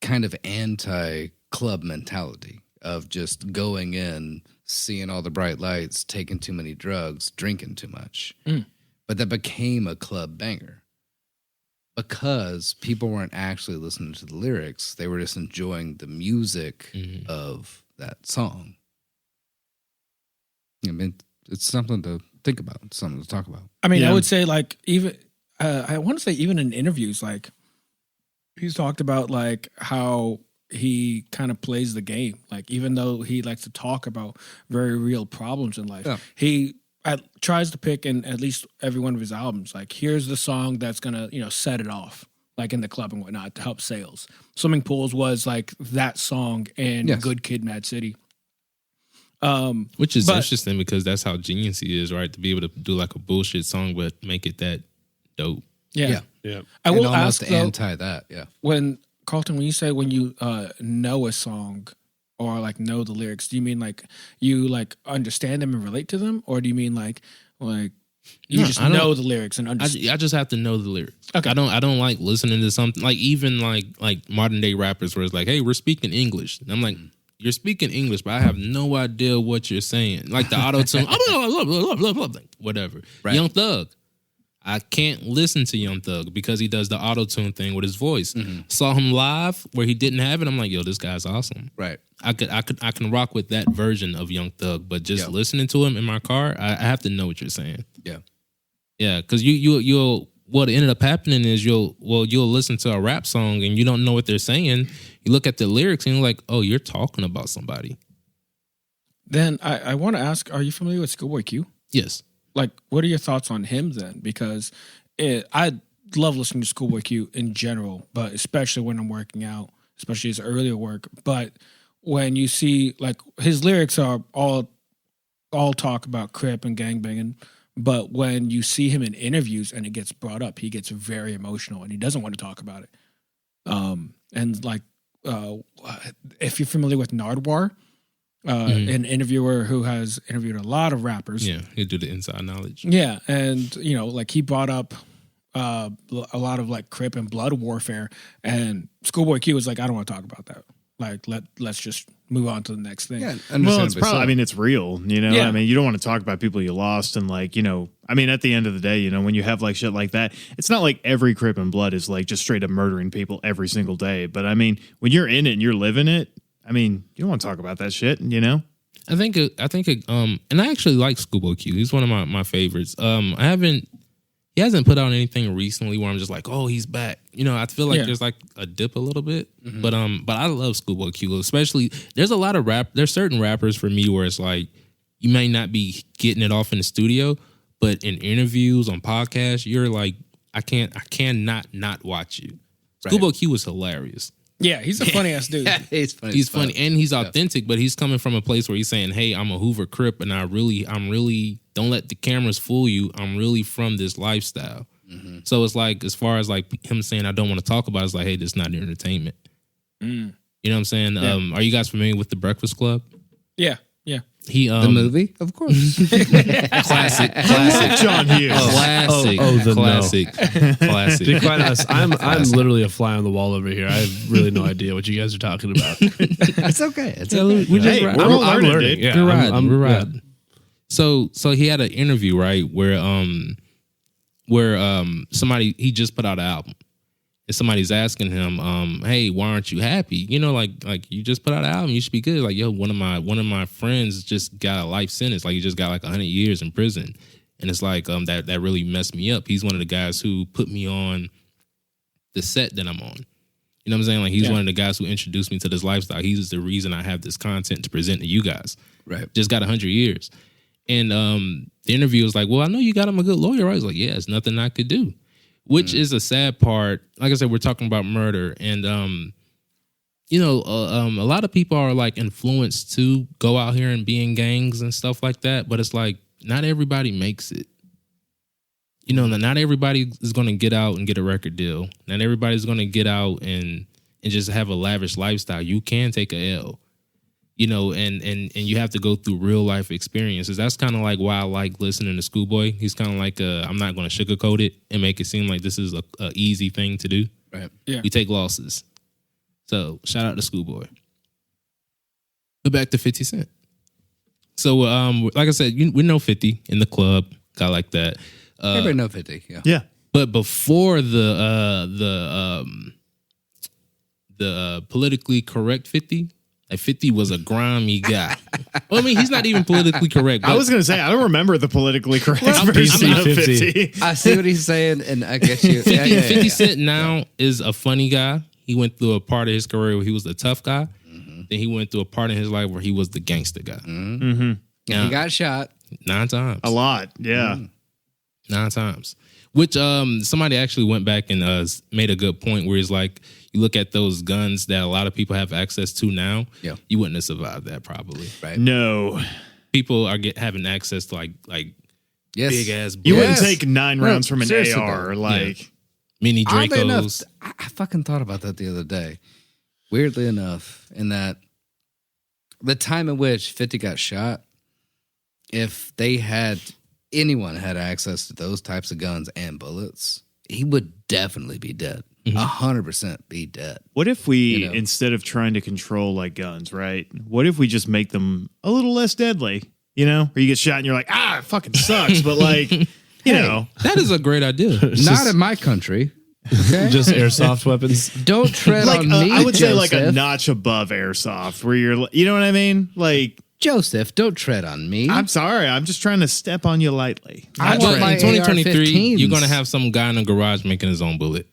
kind of anti-club mentality of just going in, seeing all the bright lights, taking too many drugs, drinking too much. But that became a club banger because people weren't actually listening to the lyrics. They were just enjoying the music of that song. I mean, it's something to think about, something to talk about. I mean, Yeah. I would say like even I want to say even in interviews, like he's talked about like how he kind of plays the game. Like even though he likes to talk about very real problems in life, he tries to pick in at least every one of his albums. Like here's the song that's gonna set it off, like in the club and whatnot to help sales. Swimming Pools was like that song in Yes. Good Kid, Mad City. Which is But- interesting because that's how genius he is, right? To be able to do like a bullshit song but make it that dope. Yeah. Yeah. I And will almost ask though, anti that, yeah. when you say when you know a song or like know the lyrics, do you mean like you like understand them and relate to them, or do you mean like you No, just I don't- know the lyrics and understand? I just have to know the lyrics. Okay. I don't like listening to something like even like modern day rappers where it's like, hey, we're speaking English. And I'm like, you're speaking English, but I have no idea what you're saying. Like the auto tune, whatever. Right. Young Thug. I can't listen to Young Thug because he does the auto tune thing with his voice. Saw him live where he didn't have it. I'm like, yo, this guy's awesome. Right. I can rock with that version of Young Thug, but just listening to him in my car, I have to know what you're saying. Yeah. Yeah, because you'll what ended up happening is you'll listen to a rap song and you don't know what they're saying. You look at the lyrics and you're like, oh, you're talking about somebody. Then I want to ask, are you familiar with Schoolboy Q? Yes. Like, what are your thoughts on him then? Because I love listening to Schoolboy Q in general, but especially when I'm working out, especially his earlier work. But when you see like his lyrics are all talk about Crip and gangbanging, but when you see him in interviews and it gets brought up, he gets very emotional and he doesn't want to talk about it. And like, if you're familiar with Nardwar, an interviewer who has interviewed a lot of rappers. Yeah, he'll do the inside knowledge. Yeah, and like he brought up a lot of like Crip and blood warfare, and Schoolboy Q was like, I don't want to talk about that. Like let's just move on to the next thing. Yeah. Well, it's understandably probably, so. I mean, it's real, Yeah. I mean, you don't want to talk about people you lost and like, I mean, at the end of the day, when you have like shit like that, it's not like every Crip and Blood is like just straight up murdering people every single day. But I mean, when you're in it and you're living it, I mean, you don't want to talk about that shit, I think, and I actually like Schoolboy Q. He's one of my favorites. He hasn't put out anything recently where I'm just like, oh, he's back. I feel like there's like a dip a little bit, but I love Schoolboy Q. Especially, there's certain rappers for me where it's like you may not be getting it off in the studio, but in interviews on podcasts, you're like, I cannot not watch you. Schoolboy Q was hilarious. Yeah, he's a funny ass dude. He's funny. He's as fuck. funny and he's authentic, but he's coming from a place where he's saying, "Hey, I'm a Hoover Crip, and I'm really don't let the cameras fool you. I'm really from this lifestyle." So it's like, as far as like him saying, "I don't want to talk about it," it's like, "Hey, this is not entertainment." You know what I'm saying? Are you guys familiar with The Breakfast Club? Yeah. He The movie, of course. classic, John Hughes. classic, the classic. To be quite honest, I'm literally a fly on the wall over here. I have really no idea what you guys are talking about. It's okay. It's We're just Hey, we're all learning, dude. Yeah, we're riding. So he had an interview, right, where somebody, he just put out an album. And somebody's asking him, hey, why aren't you happy? You know, like you just put out an album, you should be good. Like, yo, one of my friends just got a life sentence. Like, he just got like 100 years in prison. And it's like that really messed me up. He's one of the guys who put me on the set that I'm on. You know what I'm saying? Like, he's one of the guys who introduced me to this lifestyle. He's the reason I have this content to present to you guys. Right. Just got 100 years. And the interview was like, well, I know you got him a good lawyer, right? I was like, yeah, it's nothing I could do. Which is a sad part. Like I said, we're talking about murder. And, a lot of people are like influenced to go out here and be in gangs and stuff like that. But it's like, not everybody makes it. You know, not everybody is going to get out and get a record deal. Not everybody's going to get out and just have a lavish lifestyle. You can take a L. You know, and you have to go through real life experiences. That's kind of like why I like listening to Schoolboy. He's kind of like, I'm not going to sugarcoat it and make it seem like this is a easy thing to do. Right. Yeah. You take losses. So shout out to Schoolboy. But back to 50 Cent. So, like I said, we know 50 in the club, guy like that. Everybody know 50. Yeah. Yeah. But before the politically correct 50. Like 50 was a grimy guy. Well, I mean, he's not even politically correct. I was going to say, I don't remember the politically correct I'm version of PC 50. I see what he's saying, and I get you. 50 Cent now is a funny guy. He went through a part of his career where he was the tough guy. Mm-hmm. Then he went through a part of his life where he was the gangster guy. Mm-hmm. Now, he got shot 9 times. A lot, yeah. 9 times. Which somebody actually went back and made a good point where he's like, you look at those guns that a lot of people have access to now, you wouldn't have survived that probably. Right. No. People are having access to like big ass bullets. You wouldn't take 9 rounds from an seriously, AR. though. Like, Mini Oddly enough, Dracos. I fucking thought about that the other day. Weirdly enough, in that the time in which 50 got shot, if anyone had access to those types of guns and bullets, he would definitely be dead. 100% be dead. what if we, instead of trying to control like guns, right? What if we just make them a little less deadly? You know, or you get shot and you're like, it fucking sucks, but like, you know, That is a great idea. Not in my country. Okay? Just airsoft weapons. Don't tread like on me, I would say like a Joseph. notch above airsoft, where you're, you know what I mean? Like, Joseph, don't tread on me. I'm sorry, I'm just trying to step on you lightly. I But want my in 2023, AR-15s. you're gonna have some guy in the garage making his own bullet.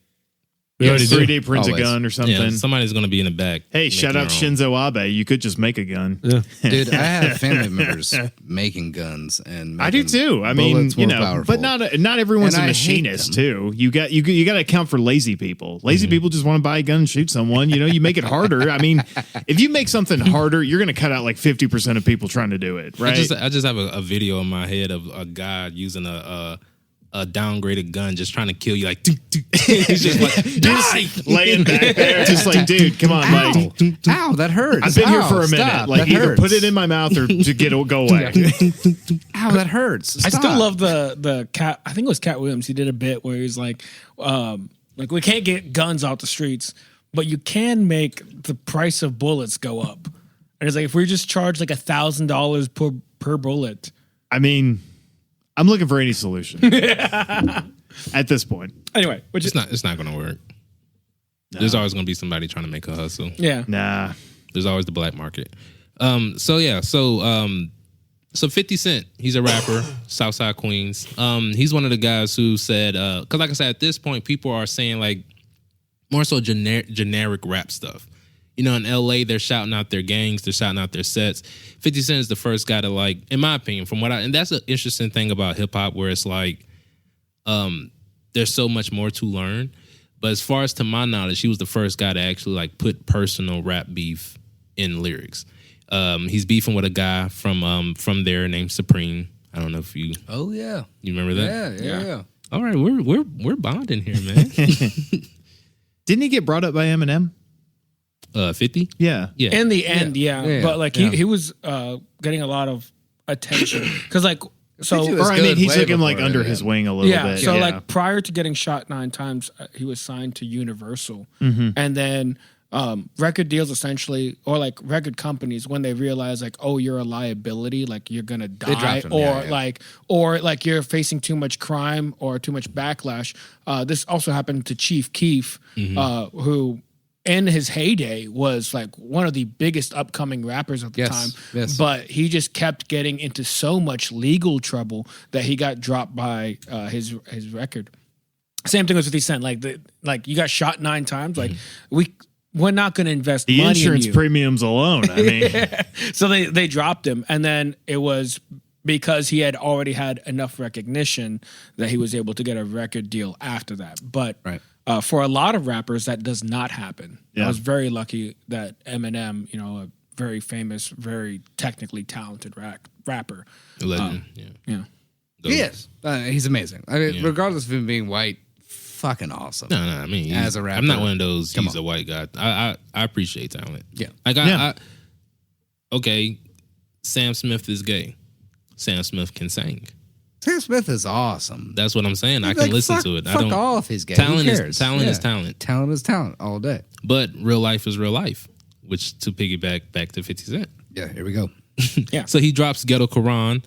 We already do. 3D print a Always. gun or something. Yeah, somebody's gonna be in the back. Hey, making shout out their own. Shinzo Abe. You could just make a gun. Yeah. Dude, I have family members making guns and I do making too. I mean, bullets you more know, powerful. but not everyone's And a I hate machinist them. too. You got to account for lazy people. Lazy people just want to buy a gun and shoot someone. You know, you make it harder. I mean, if you make something harder, you're going to cut out like 50% of people trying to do it, right? I just have a video in my head of a guy using a downgraded gun, just trying to kill you. Like, he's just like, die! Laying back there, just like, dude, come on, like, Ow, that hurts. I've been here Ow, for a minute. stop, Like, that either hurts. put it in my mouth or to go away. Ow, that hurts. I still Stop. love the Cat. I think it was Cat Williams. He did a bit where he's like we can't get guns out the streets, but you can make the price of bullets go up. And it's like if we just charge like $1,000 per bullet. I mean, I'm looking for any solution at this point. Anyway, which It's not gonna work. There's always gonna be somebody trying to make a hustle. yeah. Nah. There's always the black market. So 50 Cent, he's a rapper, Southside Queens. He's one of the guys who said, because like I said, at this point, people are saying like more so generic rap stuff. You know, in LA, they're shouting out their gangs, they're shouting out their sets. 50 Cent is the first guy to, like, in my opinion, and that's an interesting thing about hip hop where it's like, there's so much more to learn. But as far as to my knowledge, he was the first guy to actually like put personal rap beef in lyrics. He's beefing with a guy from there named Supreme. I don't know if you Oh yeah. remember that. Yeah. All right, we're bonding here, man. Didn't he get brought up by Eminem? 50? Yeah. Yeah. In the end, yeah. But like he was getting a lot of attention because like so. He was Or I mean, good he way took him like before under that. his wing a little Yeah. bit. So like prior to getting shot 9 times, he was signed to Universal, and then record deals essentially, or like record companies, when they realize like, oh, you're a liability, like you're gonna die, dropped him, or yeah. or like you're facing too much crime or too much backlash. This also happened to Chief Keef, who. In his heyday, was like one of the biggest upcoming rappers at the time. Yes. But he just kept getting into so much legal trouble that he got dropped by his record. Same thing with 50 Cent. Like you got shot 9 times. Like we're not going to invest the money insurance in you. premiums alone. I mean, So they dropped him, and then it was because he had already had enough recognition that he was able to get a record deal after that. But Right. For a lot of rappers, that does not happen. Yeah. I was very lucky that Eminem, a very famous, very technically talented rapper. Legend. Yeah. He is. He's amazing. I mean, regardless of him being white, fucking awesome. No, I mean, As a rapper. I'm not one of those. Come He's on. a white guy. I appreciate talent. Yeah. Like Yeah. okay, Sam Smith is gay. Sam Smith can sing. Sam Smith is awesome. That's what I'm saying. I Like, can listen fuck- to it. I Fuck don't. off, he's gay. Talent Who is cares? talent is Yeah. talent. Talent is talent all day. But real life is real life. Which to piggyback back to 50 Cent. Yeah, here we go. So he drops Ghetto Quran,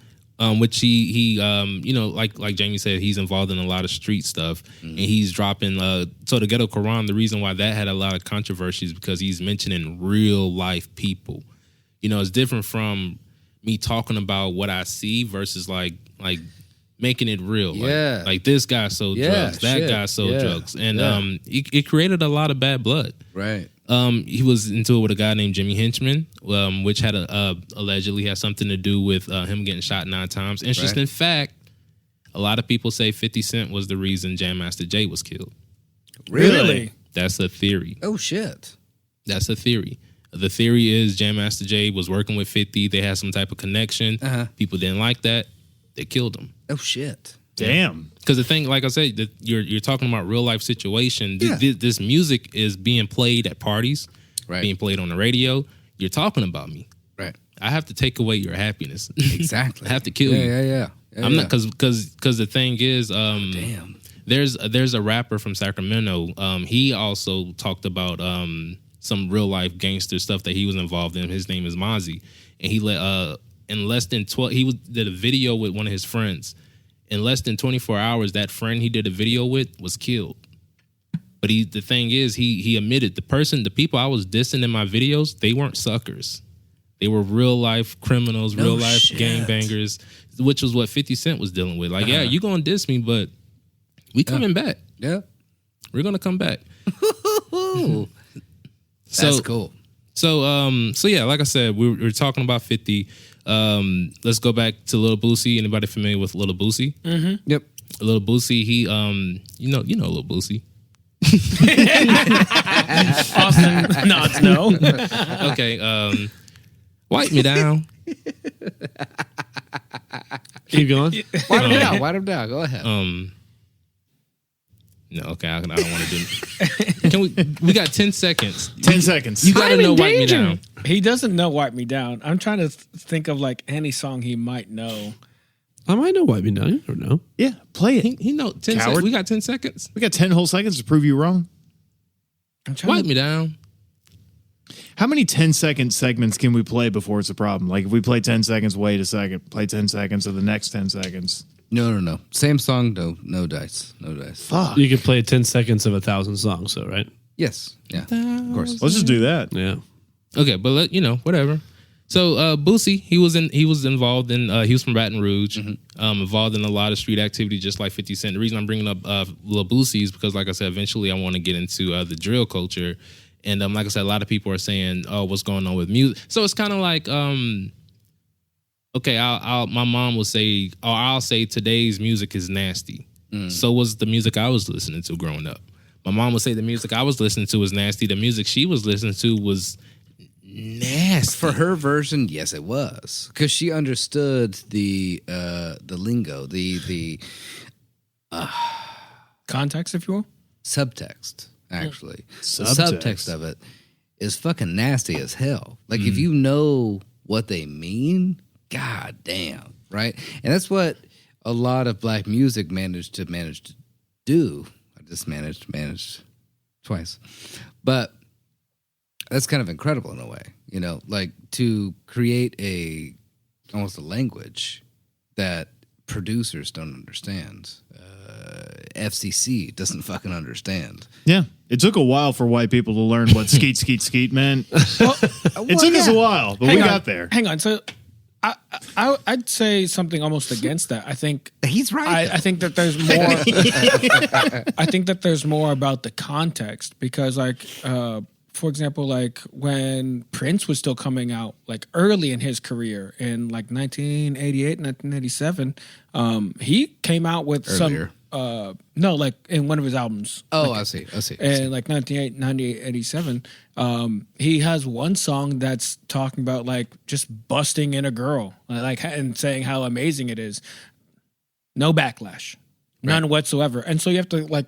which he like Jamie said, he's involved in a lot of street stuff, and he's dropping. So the Ghetto Quran, the reason why that had a lot of controversy is because he's mentioning real life people. It's different from me talking about what I see versus like making it real. Yeah. Like this guy sold Yeah, drugs, that shit. guy sold Yeah. drugs, and Yeah. it created a lot of bad blood. Right. He was into it with a guy named Jimmy Henchman, which had allegedly had something to do with him getting shot 9 times. Interesting fact: a lot of people say 50 Cent was the reason Jam Master Jay was killed. Really? That's a theory. Oh shit. That's a theory. The theory is Jam Master Jay was working with 50. They had some type of connection. People didn't like that. They killed him. Oh shit. damn. Because the thing, like I said, that you're talking about real life situation. Yeah. This music is being played at parties, Right. being played on the radio. You're talking about me. Right. I have to take away your happiness. Exactly. I have to kill you. Yeah. I'm not because the thing is, Damn. there's a rapper from Sacramento. He also talked about some real life gangster stuff that he was involved in. His name is Mozzie, and he let in less than 12. Did a video with one of his friends. In less than 24 hours, that friend he did a video with was killed. But the thing is, he admitted the people I was dissing in my videos, they weren't suckers. They were real life criminals, real life shit. gangbangers, which was what 50 Cent was dealing with. Like, yeah, you gonna diss me, but we coming back. Yeah. We're gonna come back. That's cool. So yeah, like I said, we're talking about 50. Let's go back to Lil Boosie. Anybody familiar with Lil Boosie? Yep. Lil Boosie, he you know Lil Boosie. Austin nods no. Okay, wipe me down. Keep going. Write him down. Go ahead. No, okay, I don't want to do. Can we got 10 seconds. 10 seconds. You gotta know wipe me down. He doesn't know "Wipe Me Down." I'm trying to think of like any song he might know. I might know Wipe Me Down. You don't know. Yeah, play it. He know 10 Coward. seconds. We got 10 seconds. We got 10 whole seconds to prove you wrong. I'm trying Wipe to, me down. How many 10-second segments can we play before it's a problem? Like if we play 10 seconds, wait a second, play 10 seconds of the next 10 seconds. No. Same song, no dice. Fuck. You can play 10 seconds of 1,000 songs, though, right? Yes. Yeah. Of course. Let's just do that. Yeah. Okay, but whatever. So Boosie, he was involved in he was from Baton Rouge, involved in a lot of street activity, just like 50 Cent. The reason I'm bringing up Lil Boosie is because, like I said, eventually I want to get into the drill culture, and like I said, a lot of people are saying, "Oh, what's going on with music?" So it's kind of like, okay, my mom will say, or I'll say, today's music is nasty. So was the music I was listening to growing up. My mom would say the music I was listening to was nasty. The music she was listening to was nasty. For her version, yes, it was because she understood the lingo, the context, if you will. subtext. Actually, the Subtext. subtext of it. is fucking nasty as hell. Like if you know what they mean, god damn, right? And that's what a lot of black music managed to do. I just managed twice. But that's kind of incredible in a way, you know, like to create almost a language that producers don't understand. FCC doesn't fucking understand. Yeah. It took a while for white people to learn what skeet, skeet, skeet meant. It took us a while, but we got there. Hang on. So I'd say something almost against that. I think He's right. I think that there's more. I think that there's more about the context because, like, for example, like when Prince was still coming out, like early in his career in like 1988, 1987, he came out with Earlier. no, like in one of his albums. Oh, like, I see. And like 98, 87, he has one song that's talking about like just busting in a girl, like and saying how amazing it is. No backlash, none whatsoever. And so you have to like,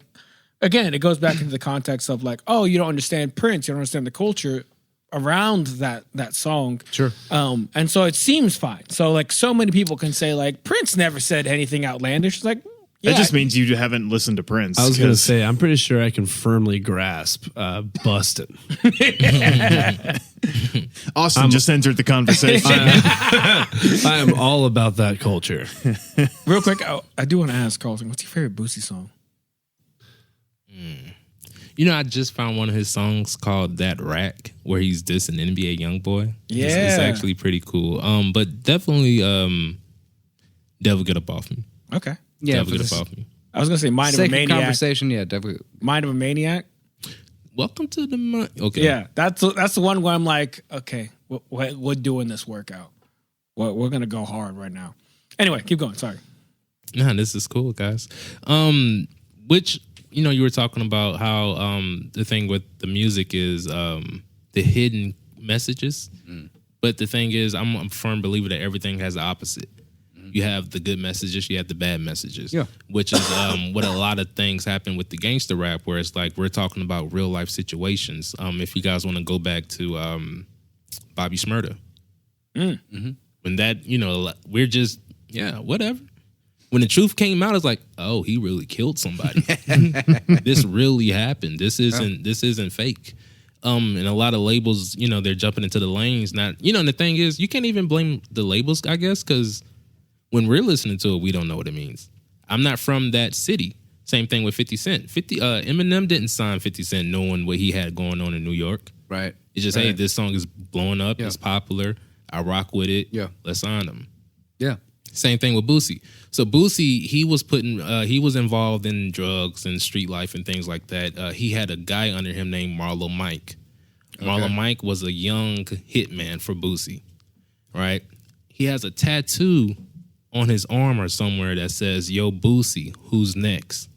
again, it goes back into the context of like, oh, you don't understand Prince, you don't understand the culture around that song. Sure. And so it seems fine. So like, so many people can say like Prince never said anything outlandish. It's like. Yeah, That just means you haven't listened to Prince. I was going to say, I'm pretty sure I can firmly grasp busting. Austin just entered the conversation. I am all about that culture. real quick, I do want to ask Carlton, what's your favorite Boosie song? You know, I just found one of his songs called "That Rack," where he's dissing NBA YoungBoy. It's Yeah. actually pretty cool. But definitely, "Devil Get Up Off Me." Okay. Yeah, Devil for Get the Up Off Me. I was gonna say Mind of a sake of Maniac. conversation, yeah, definitely. Mind of a Maniac. Welcome to the mind. Okay. Yeah, that's the one where I'm like, okay, we're doing this workout. We're gonna go hard right now. Anyway, keep going. Sorry. Nah, this is cool, guys. Which, you know, you were talking about how the thing with the music is the hidden messages. But the thing is, I'm a firm believer that everything has the opposite. You have the good messages, you have the bad messages. Yeah. Which is what a lot of things happen with the gangster rap, where it's like we're talking about real life situations. If you guys want to go back to Bobby Schmurder. When that, you know, we're just, whatever. When the truth came out, it's like, oh, he really killed somebody. This really happened. This isn't fake. And a lot of labels, you know, they're jumping into the lanes. Not, you know, and the thing is, you can't even blame the labels, I guess, because when we're listening to it, we don't know what it means. I'm not from that city. Same thing with 50 Cent. Eminem didn't sign 50 Cent knowing what he had going on in New York. Right. It's just, hey, this song is blowing up. It's popular. I rock with it. Yeah. Let's sign him. Yeah. Same thing with Boosie. So Boosie, he was involved in drugs and street life and things like that. He had a guy under him named Marlo Mike. Marlo Mike was a young hitman for Boosie, right? He has a tattoo on his arm or somewhere that says, "Yo, Boosie, who's next?"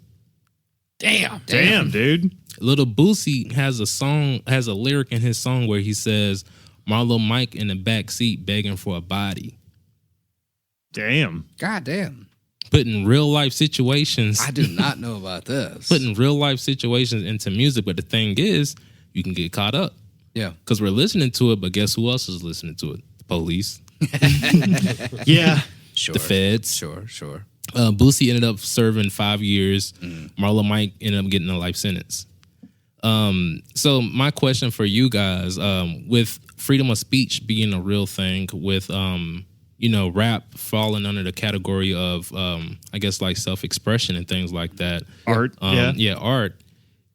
Damn. Damn, dude. Little Boosie has a lyric in his song where he says, "Marlo Mike in the back seat begging for a body." Damn. God damn. Putting real life situations. I did not know about this. Putting real life situations into music, but the thing is, you can get caught up. Yeah. Because we're listening to it, but guess who else is listening to it? The police, Yeah. Sure. the feds. Sure. Boosie ended up serving 5 years. Marlo Mike ended up getting a life sentence. So my question for you guys, with freedom of speech being a real thing, with you know, rap falling under the category of I guess like self-expression and things like that. Art. Yeah, art.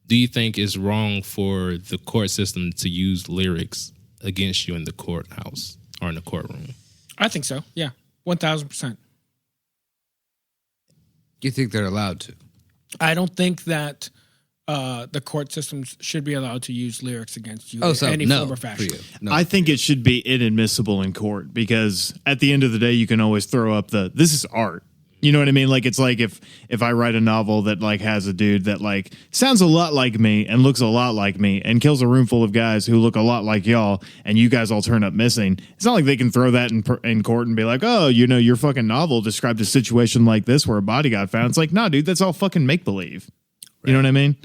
Do you think it's wrong for the court system to use lyrics against you in the courthouse or in the courtroom? I think so. Yeah, 1,000%. You think they're allowed to? I don't think that the court systems should be allowed to use lyrics against you Oh, in so any no form or for fashion. you. No. I think it should be inadmissible in court because at the end of the day, you can always throw up this is art. You know what I mean? Like, it's like if I write a novel that like has a dude that like sounds a lot like me and looks a lot like me and kills a room full of guys who look a lot like y'all and you guys all turn up missing. It's not like they can throw that in court and be like, oh, you know, your fucking novel described a situation like this where a body got found. It's like, nah, dude, that's all fucking make believe. You know what I mean?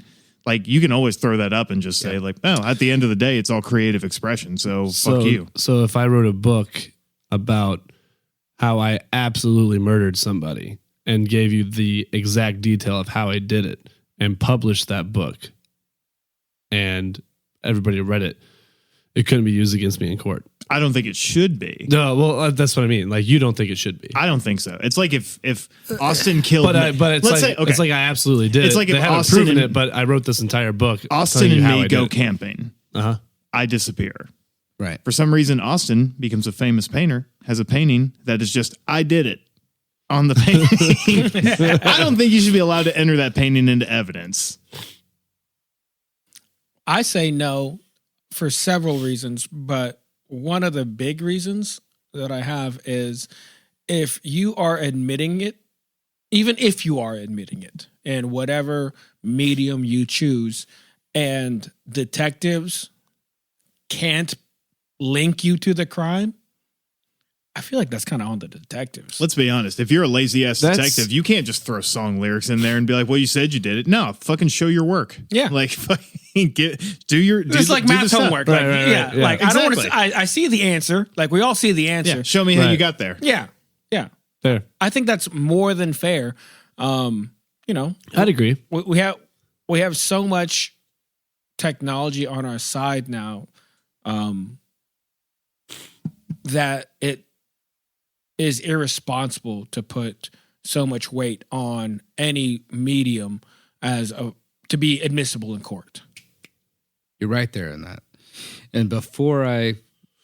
Like, you can always throw that up and just say, like, oh, at the end of the day, it's all creative expression. So fuck you. So if I wrote a book about how I absolutely murdered somebody and gave you the exact detail of how I did it and published that book and everybody read it, it couldn't be used against me in court. I don't think it should be. No, well, that's what I mean. Like, you don't think it should be. I don't think so. It's like if Austin killed, But it's let's like say, okay. it's like I absolutely did. It's it. like They if haven't Austin proven and- it, but I wrote this entire book. Austin telling you and how me I go did it. camping. Uh-huh. I disappear. Right. For some reason, Austin becomes a famous painter, has a painting that is just, I did it on the painting. I don't think you should be allowed to enter that painting into evidence. I say no for several reasons, but one of the big reasons that I have is if you are admitting it, even if you are admitting it in whatever medium you choose, and detectives can't link you to the crime, I feel like that's kind of on the detectives. Let's be honest. If you're a lazy ass That's- detective, you can't just throw song lyrics in there and be like, well, you said you did it. No, fucking show your work. Yeah. Like, fucking do your, It's like do the math stuff. homework. Right, Like, right, yeah, right, yeah. like I don't want to. Exactly. I see the answer. Like we all see the answer. Yeah, show me how you Right. got there. Yeah, yeah. There. I think that's more than fair. You know, I'd agree. we have so much technology on our side now that it is irresponsible to put so much weight on any medium to be admissible in court. You're right there in that. And before I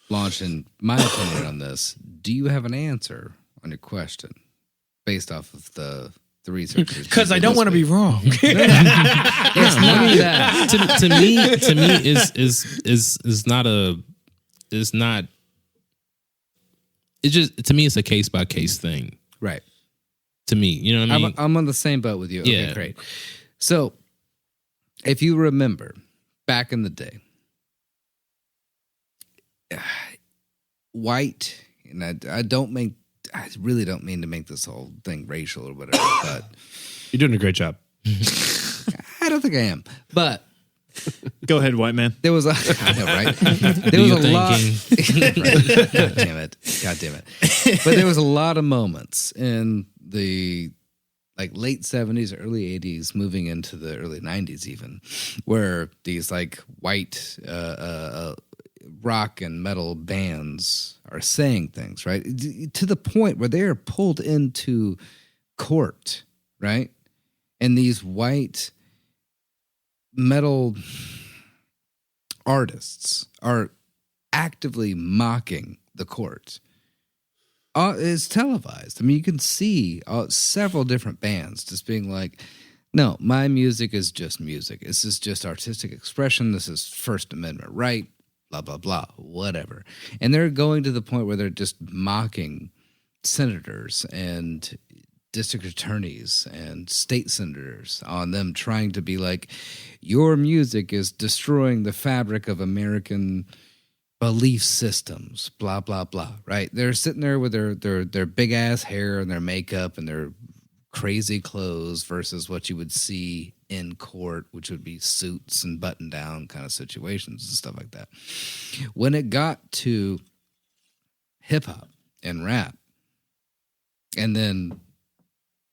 launch in my opinion on this, do you have an answer on your question based off of the research? Because I don't want to be wrong. It's not that. to me is not a is not. It just to me it's a case by case thing. Right. To me, you know what I mean? I'm on the same boat with you. Okay, Yeah. great. So, if you remember back in the day, white, and I really don't mean to make this whole thing racial or whatever, but You're doing a great job. I don't think I am. But Go ahead, white man. there was I know, right? There Do was your a lot. thinking. Right. God damn it. But there was a lot of moments in the like late 70s, early 80s, moving into the early 90s even, where these like white rock and metal bands are saying things, right? To the point where they are pulled into court, right? And these white metal artists are actively mocking the court. It's televised. I mean, you can see several different bands just being like, no, my music is just music. This is just artistic expression. This is First Amendment right, blah, blah, blah, whatever. And they're going to the point where they're just mocking senators and district attorneys and state senators on them trying to be like, your music is destroying the fabric of American belief systems, blah, blah, blah, right? They're sitting there with their big ass hair and their makeup and their crazy clothes versus what you would see in court, which would be suits and button down kind of situations and stuff like that. When it got to hip hop and rap, and then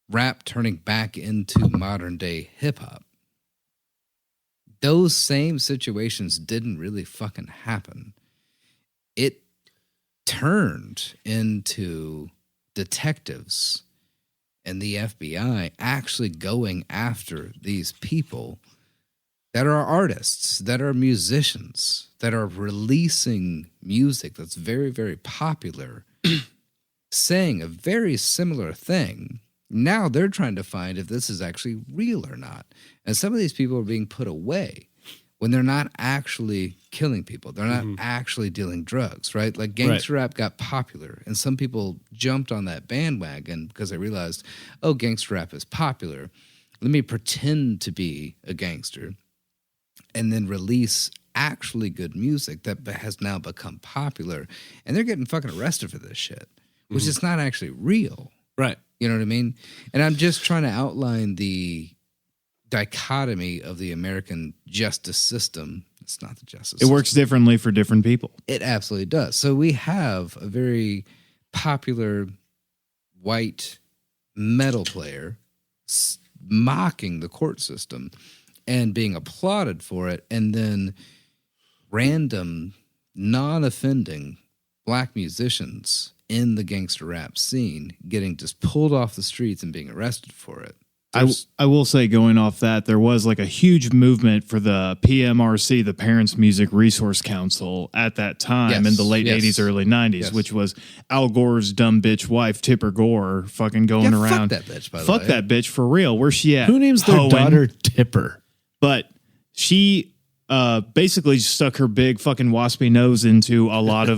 rap turning back into modern day hip hop, those same situations didn't really fucking happen. It turned into detectives and the FBI actually going after these people that are artists, that are musicians, that are releasing music that's very, very popular, saying a very similar thing. Now they're trying to find if this is actually real or not. And some of these people are being put away when they're not actually killing people. They're not actually dealing drugs, right? Like gangster rap got popular, and some people jumped on that bandwagon because they realized, oh, gangster rap is popular. Let me pretend to be a gangster and then release actually good music that has now become popular. And they're getting fucking arrested for this shit, which is not actually real. Right. You know what I mean? And I'm just trying to outline the dichotomy of the American justice system. It's not the justice. It works differently for different people. It absolutely does. So we have a very popular white metal player mocking the court system and being applauded for it, and then random, non-offending black musicians in the gangster rap scene getting just pulled off the streets and being arrested for it. I will say, going off that, there was like a huge movement for the PMRC, the Parents Music Resource Council, at that time in the late 80s, early 90s, which was Al Gore's dumb bitch wife, Tipper Gore, fucking going around. Fuck that bitch, by the Fuck way. that bitch, for real. Where's she at? Who names their Hoeing. daughter Tipper? But she basically stuck her big fucking waspy nose into a lot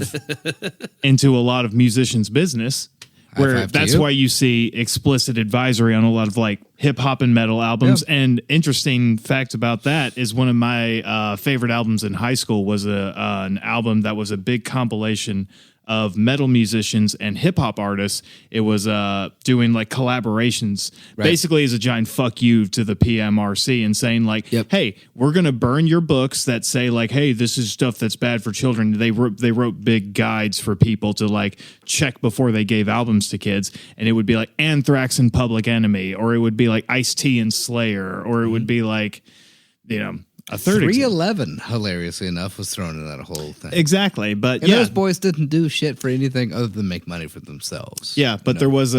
of musicians' business. Where five to that's you. why you see explicit advisory on a lot of like hip hop and metal albums. Yeah. And interesting fact about that is one of my favorite albums in high school was an album that was a big compilation of metal musicians and hip hop artists. It was doing like collaborations, basically as a giant fuck you to the PMRC and saying like, hey, we're going to burn your books that say like, hey, this is stuff that's bad for children. They wrote big guides for people to like check before they gave albums to kids. And it would be like Anthrax and Public Enemy, or it would be like Ice-T and Slayer, or it would be like, you know, a third example. 311, hilariously enough, was thrown in that whole thing. Exactly. But And yeah, those boys didn't do shit for anything other than make money for themselves. yeah, but there was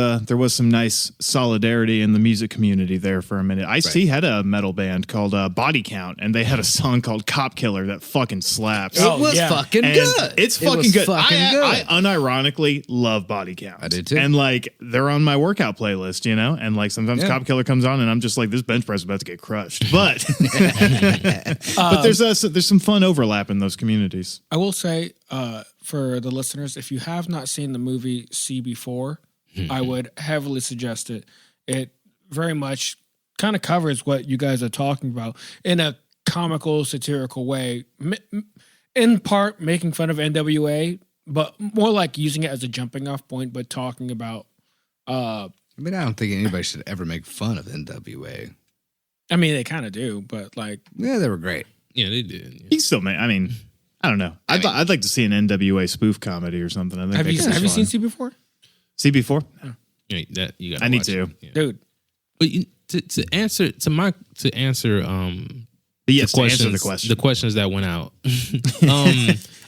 some nice solidarity in the music community there for a minute. Ice-T had a metal band called Body Count, and they had a song called Cop Killer that fucking slaps. It was fucking And good. It's It fucking was good. fucking good. I unironically love Body Count. I do too. And like they're on my workout playlist, you know. And like sometimes Cop Killer comes on, and I'm just like, this bench press is about to get crushed. But but there's some fun overlap in those communities. I will say, for the listeners, if you have not seen the movie CB4, I would heavily suggest it. It very much kind of covers what you guys are talking about in a comical, satirical way. In part, making fun of NWA, but more like using it as a jumping off point, but talking about. I mean, I don't think anybody should ever make fun of NWA. I mean, they kind of do, but like. Yeah, they were great. Yeah, they did. Yeah. He still may. I mean, I don't know. I'd like to see an NWA spoof comedy or something. I think Have you seen CB4? CB4? Yeah, that you got. I need to. Yeah. Dude. But to answer But yes, to answer the question. the questions that went out.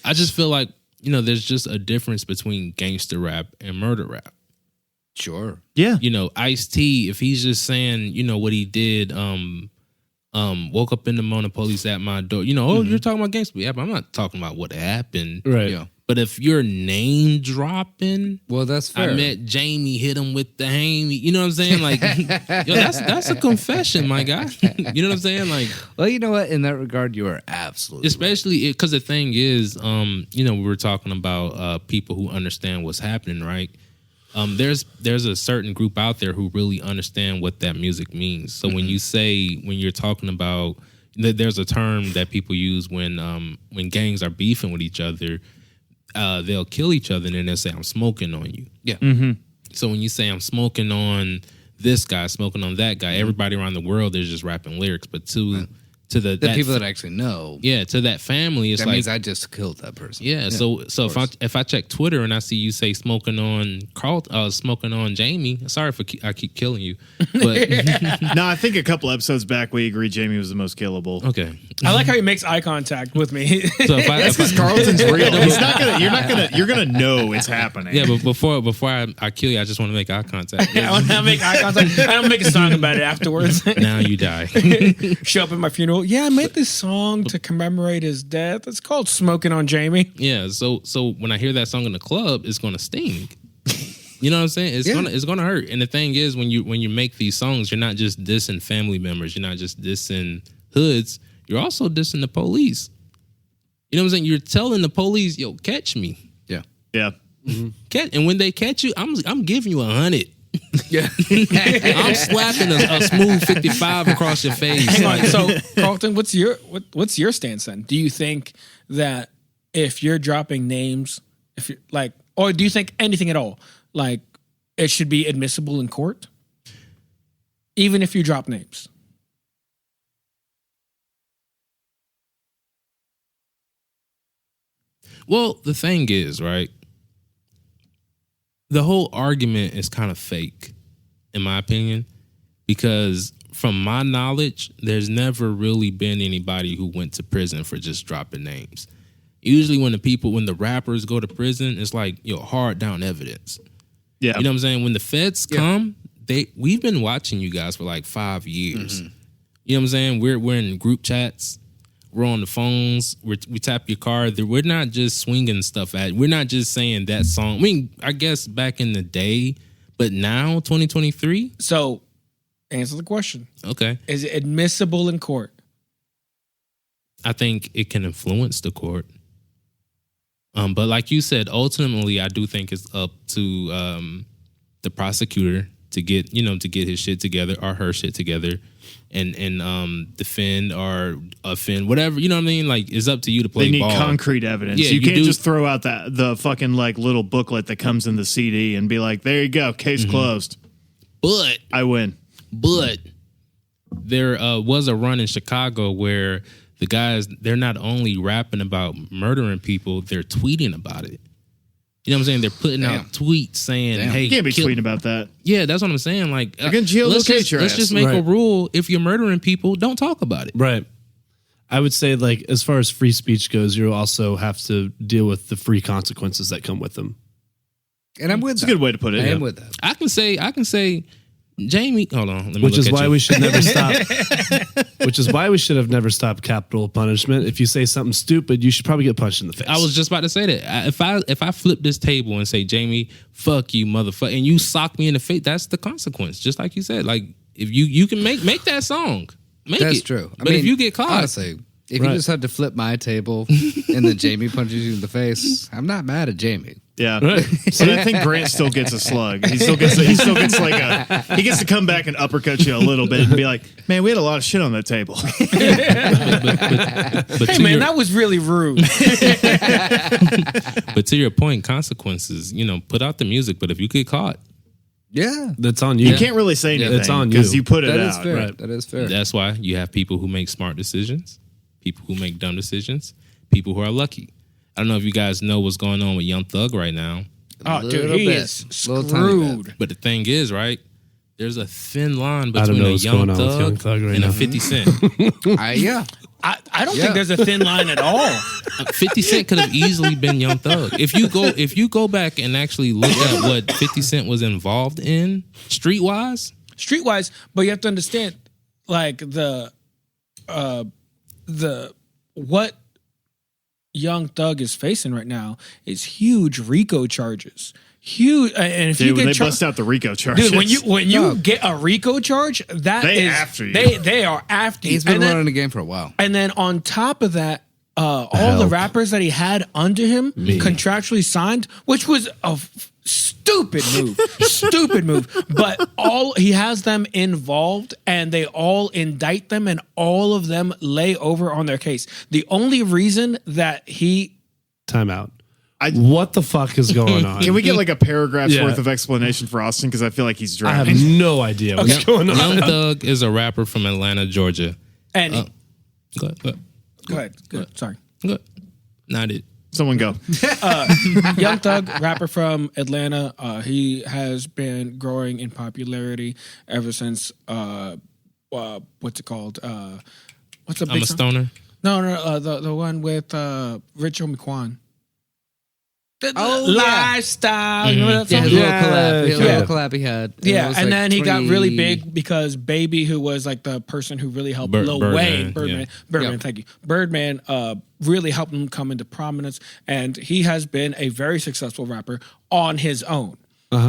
I just feel like there's just a difference between gangster rap and murder rap. Sure. Yeah. Ice-T, if he's just saying, what he did, woke up in the morning, police at my door. You're talking about gangster. Yeah, but I'm not talking about what happened. Right. Yeah. But if you're name dropping, Well, that's fair. I met Jamie, hit him with the hammy. You know what I'm saying? Like, yo, that's a confession, my guy. You know what I'm saying? Like, Well, you know what? In that regard, you are absolutely especially because the thing is, we were talking about people who understand what's happening, right? There's a certain group out there who really understand what that music means. So when you're talking about, there's a term that people use when gangs are beefing with each other. They'll kill each other and then they'll say, I'm smoking on you. Yeah. Mm-hmm. So when you say I'm smoking on this guy, smoking on that guy, everybody around the world is just rapping lyrics. But to the people that actually know. yeah, to that family, it's That like means I just killed that person. yeah. So if I check Twitter and I see you say smoking on smoking on Jamie, sorry if I keep killing you, but No, I think a couple episodes back we agreed Jamie was the most killable. okay. I like how he makes eye contact with me. So if I Carlton's real. He's not gonna. You're gonna know it's happening. yeah, but before I kill you, I just want to make eye contact. I want to make eye contact. I don't make a song about it afterwards. Now you die. Show up at my funeral. Yeah, I made this song to commemorate his death. It's called "Smoking on Jamie." Yeah, so when I hear that song in the club, it's gonna sting. You know what I'm saying? It's gonna hurt. And the thing is, when you make these songs, you're not just dissing family members. You're not just dissing hoods. You're also dissing the police. You know what I'm saying? You're telling the police, "Yo, catch me." Yeah. Yeah. And when they catch you, I'm giving you 100. Yeah, I'm slapping a smooth 55 across your face. Hang on. So, Carlton, what's your stance then? Do you think that if you're dropping names, if you like, or do you think anything at all, like it should be admissible in court, even if you drop names? Well, the thing is, right? The whole argument is kind of fake, in my opinion, because from my knowledge, there's never really been anybody who went to prison for just dropping names. Usually when the rappers go to prison, it's like, hard down evidence. Yeah. You know what I'm saying? When the feds come, we've been watching you guys for like 5 years. Mm-hmm. You know what I'm saying? We're in group chats. We're on the phones. We tap your card. We're not just swinging stuff at. We're not just saying that song. I mean, I guess back in the day, but now 2023. So, answer the question. Okay, Is it admissible in court? I think it can influence the court. But like you said, ultimately, I do think it's up to the prosecutor to get his shit together or her shit together, and defend or offend, whatever. You know what I mean? Like, it's up to you to play They need ball. concrete evidence. Yeah, you can't do. just throw out the fucking like little booklet that comes in the CD and be like, there you go, case closed. But I win. There was a run in Chicago where the guys, they're not only rapping about murdering people, they're tweeting about it. You know what I'm saying? They're putting out tweets saying, hey, You can't be tweeting about that. Yeah, that's what I'm saying. Like, They're gonna geolocate your let's ass. just make a Right. rule. If you're murdering people, don't talk about it. Right. I would say, like, as far as free speech goes, you also have to deal with the free consequences that come with them. And I'm with It's that. a good way to put it. I am Yeah. with that. I can say, Jamie, hold on. Let me Which look is at why you. we should never stop. Which is why we should have never stopped capital punishment. If you say something stupid, you should probably get punched in the face. I was just about to say that. If I flip this table and say, Jamie, fuck you, motherfucker, and you sock me in the face, that's the consequence. Just like you said. Like, if you can make that song. That's it. true. But if you get caught, honestly, if Right. you just had to flip my table and then Jamie punches you in the face, I'm not mad at Jamie. Yeah. Right. But I think Grant still gets a slug. He still gets like he gets to come back and uppercut you a little bit and be like, man, we had a lot of shit on that table. but Hey, to man, your, that was really rude. but to your point, consequences, put out the music, but if you get caught, Yeah. That's on you. You can't really say anything it's on because you. you put it That is out. fair. Right. That is fair. that's why you have people who make smart decisions, people who make dumb decisions, people who are lucky. I don't know if you guys know what's going on with Young Thug right now, Oh, dude, Little he bit. is Little tiny bit. screwed. but the thing is, right, there's a thin line I don't between know a what's Young going on with Young Thug Thug right and now. a 50 Cent. Yeah. I don't Yeah. think there's a thin line at all. 50 Cent could have easily been Young Thug. If you go back and actually look at what 50 Cent was involved in streetwise, Streetwise, but you have to understand, like, the what Young Thug is facing right now is huge RICO charges. Huge, and if Dude, you when get they bust out the RICO charges. dude, when you get a RICO charge, that They is after you. they are after you. He's been And then- running the game for a while. And then on top of that, all the Help. rappers that he had under him contractually signed, which was a stupid move. But he has them involved, and they all indict them, and all of them lay over on their case. The only reason that Time out. I- What the fuck is going on? Can we get like a paragraph's Yeah. worth of explanation for Austin? Because I feel like he's I have drowning. no idea what's going on. Young Thug is a rapper from Atlanta, Georgia. and Go ahead. go ahead, sorry. Go ahead. Not it. Someone go. Young Thug, rapper from Atlanta. He has been growing in popularity ever since what's it called? What's the big I'm a song? stoner. No, the one with Rich Homie Oh, yeah. Lifestyle. You remember that Yeah, song? his little collab. Yeah. Little collab he had. And it Yeah, was and like then he got 20 really big because Baby, who was like the person who really helped Lil Birdman, Wayne, yeah. Birdman, Yeah. thank you, Birdman, really helped him come into prominence, and he has been a very successful rapper on his own.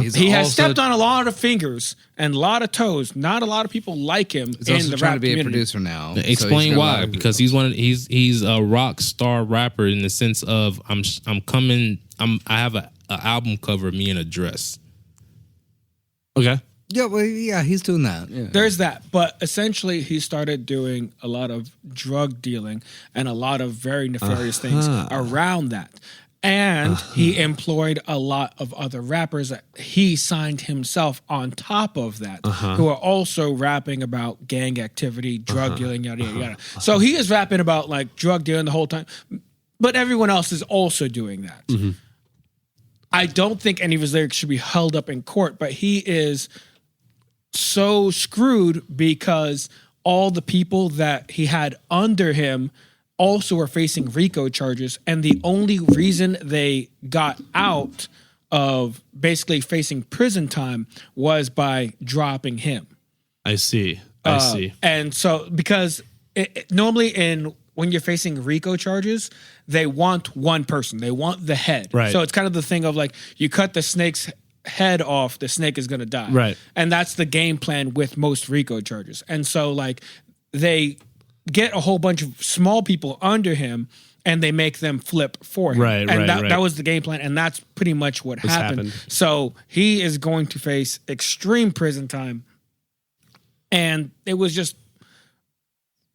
He's He has also- stepped on a lot of fingers and a lot of toes. Not a lot of people like him He's in also the trying rap to be community. a producer now. so he's Explain got a lot why? of- Because he's a rock star rapper in the sense of I have a album cover of me in a dress. Okay. Yeah, well, yeah, he's doing that. Yeah. There's that, but essentially he started doing a lot of drug dealing and a lot of very nefarious things around that. And he employed a lot of other rappers that he signed himself on top of that, who are also rapping about gang activity, drug dealing, yada, yada, yada. So he is rapping about like drug dealing the whole time. but everyone else is also doing that. Mm-hmm. I don't think any of his lyrics should be held up in court, but he is so screwed because all the people that he had under him also were facing RICO charges, and the only reason they got out of basically facing prison time was by dropping him. I see. And so because normally when you're facing RICO charges, they want one person. They want the head. Right. So it's kind of the thing of like, you cut the snake's head off, the snake is going to die. Right. And that's the game plan with most RICO charges. And so like they get a whole bunch of small people under him and they make them flip for him. Right, and right, that, right. that was the game plan. And that's pretty much what happened. happened. So he is going to face extreme prison time. And it was just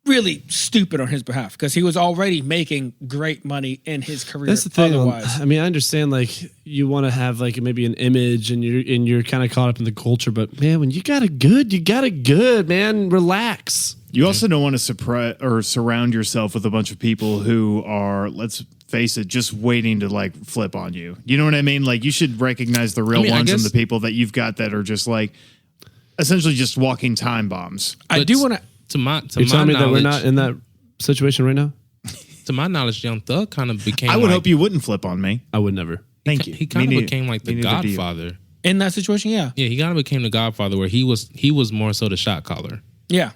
really stupid on his behalf because he was already making great money in his career. That's the thing. Otherwise, I mean, I understand like you want to have like maybe an image and you're kind of caught up in the culture, but man, when you got it good, man. Relax. You also don't want to surround yourself with a bunch of people who are, let's face it, just waiting to like flip on you. You know what I mean? Like you should recognize the real ones and the people that you've got that are just like essentially just walking time bombs. I do want to. You're telling me that we're not in that situation right now? To my knowledge, Young Thug kind of became. I would hope you wouldn't flip on me. I would never. Thank you. He kind of Me became like the neither do you. Godfather. In that situation, yeah. Yeah, he kind of became the Godfather where he was more so the shot caller. Yeah.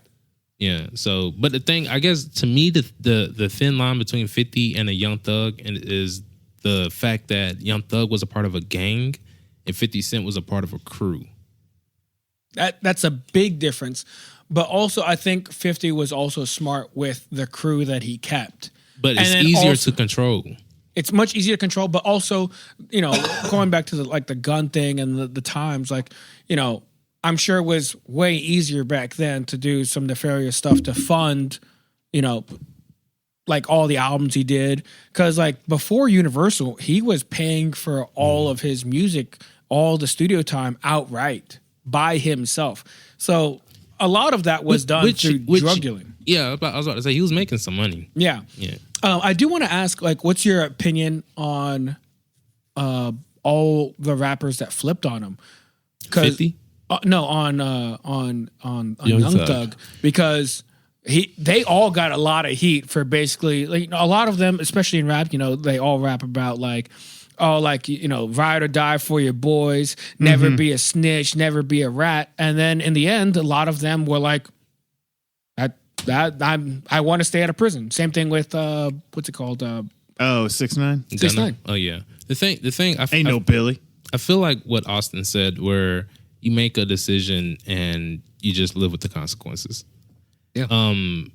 Yeah. So, but the thing, I guess, to me, the thin line between 50 and a Young Thug is the fact that Young Thug was a part of a gang and 50 Cent was a part of a crew. That's a big difference. But also, I think 50 was also smart with the crew that he kept. But it's And then easier also- to control. It's much easier to control, but also, going back to the gun thing and the times, like, I'm sure it was way easier back then to do some nefarious stuff to fund, like all the albums he did. Because like before Universal, he was paying for all of his music, all the studio time outright by himself. So a lot of that was done through drug dealing. Yeah, I was about to say he was making some money. Yeah. Yeah. I do want to ask, like, what's your opinion on all the rappers that flipped on him? 50? No, on Young Young Thug. Thug, because they all got a lot of heat for basically, like, a lot of them, especially in rap, they all rap about like, ride or die for your boys, never be a snitch, never be a rat, and then in the end, a lot of them were like, I want to stay out of prison. Same thing with what's it called? 6ix9ine? 6ix9ine. Oh yeah. The thing. Ain't no Billy. I feel like what Austin said, where you make a decision and you just live with the consequences. Yeah. The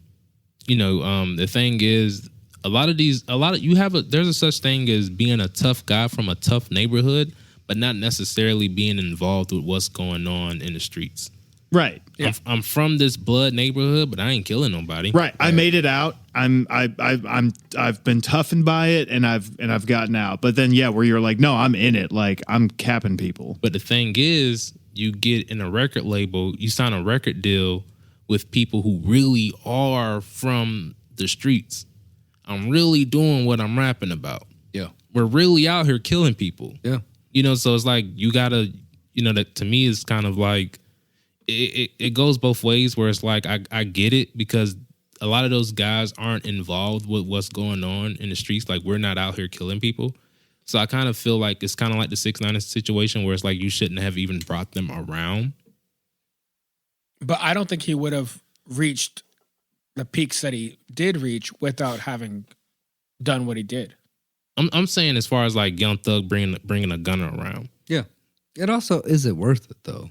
thing is, there's a such thing as being a tough guy from a tough neighborhood, but not necessarily being involved with what's going on in the streets. Right. Yeah. I'm from this blood neighborhood, but I ain't killing nobody. Right. I made it out. I've been toughened by it and I've gotten out. But then where you're like, no, I'm in it. Like I'm capping people. But the thing is, you get in a record label, you sign a record deal with people who really are from the streets. I'm really doing what I'm rapping about. Yeah. We're really out here killing people. Yeah. So it's like you gotta, that to me is kind of like it goes both ways where it's like I get it because a lot of those guys aren't involved with what's going on in the streets. Like we're not out here killing people. So I kind of feel like it's kind of like the 6ix9ine situation where it's like you shouldn't have even brought them around. But I don't think he would have reached the peaks that he did reach without having done what he did. I'm saying as far as like Young Thug bringing a gunner around. Yeah. It also, is it worth it though?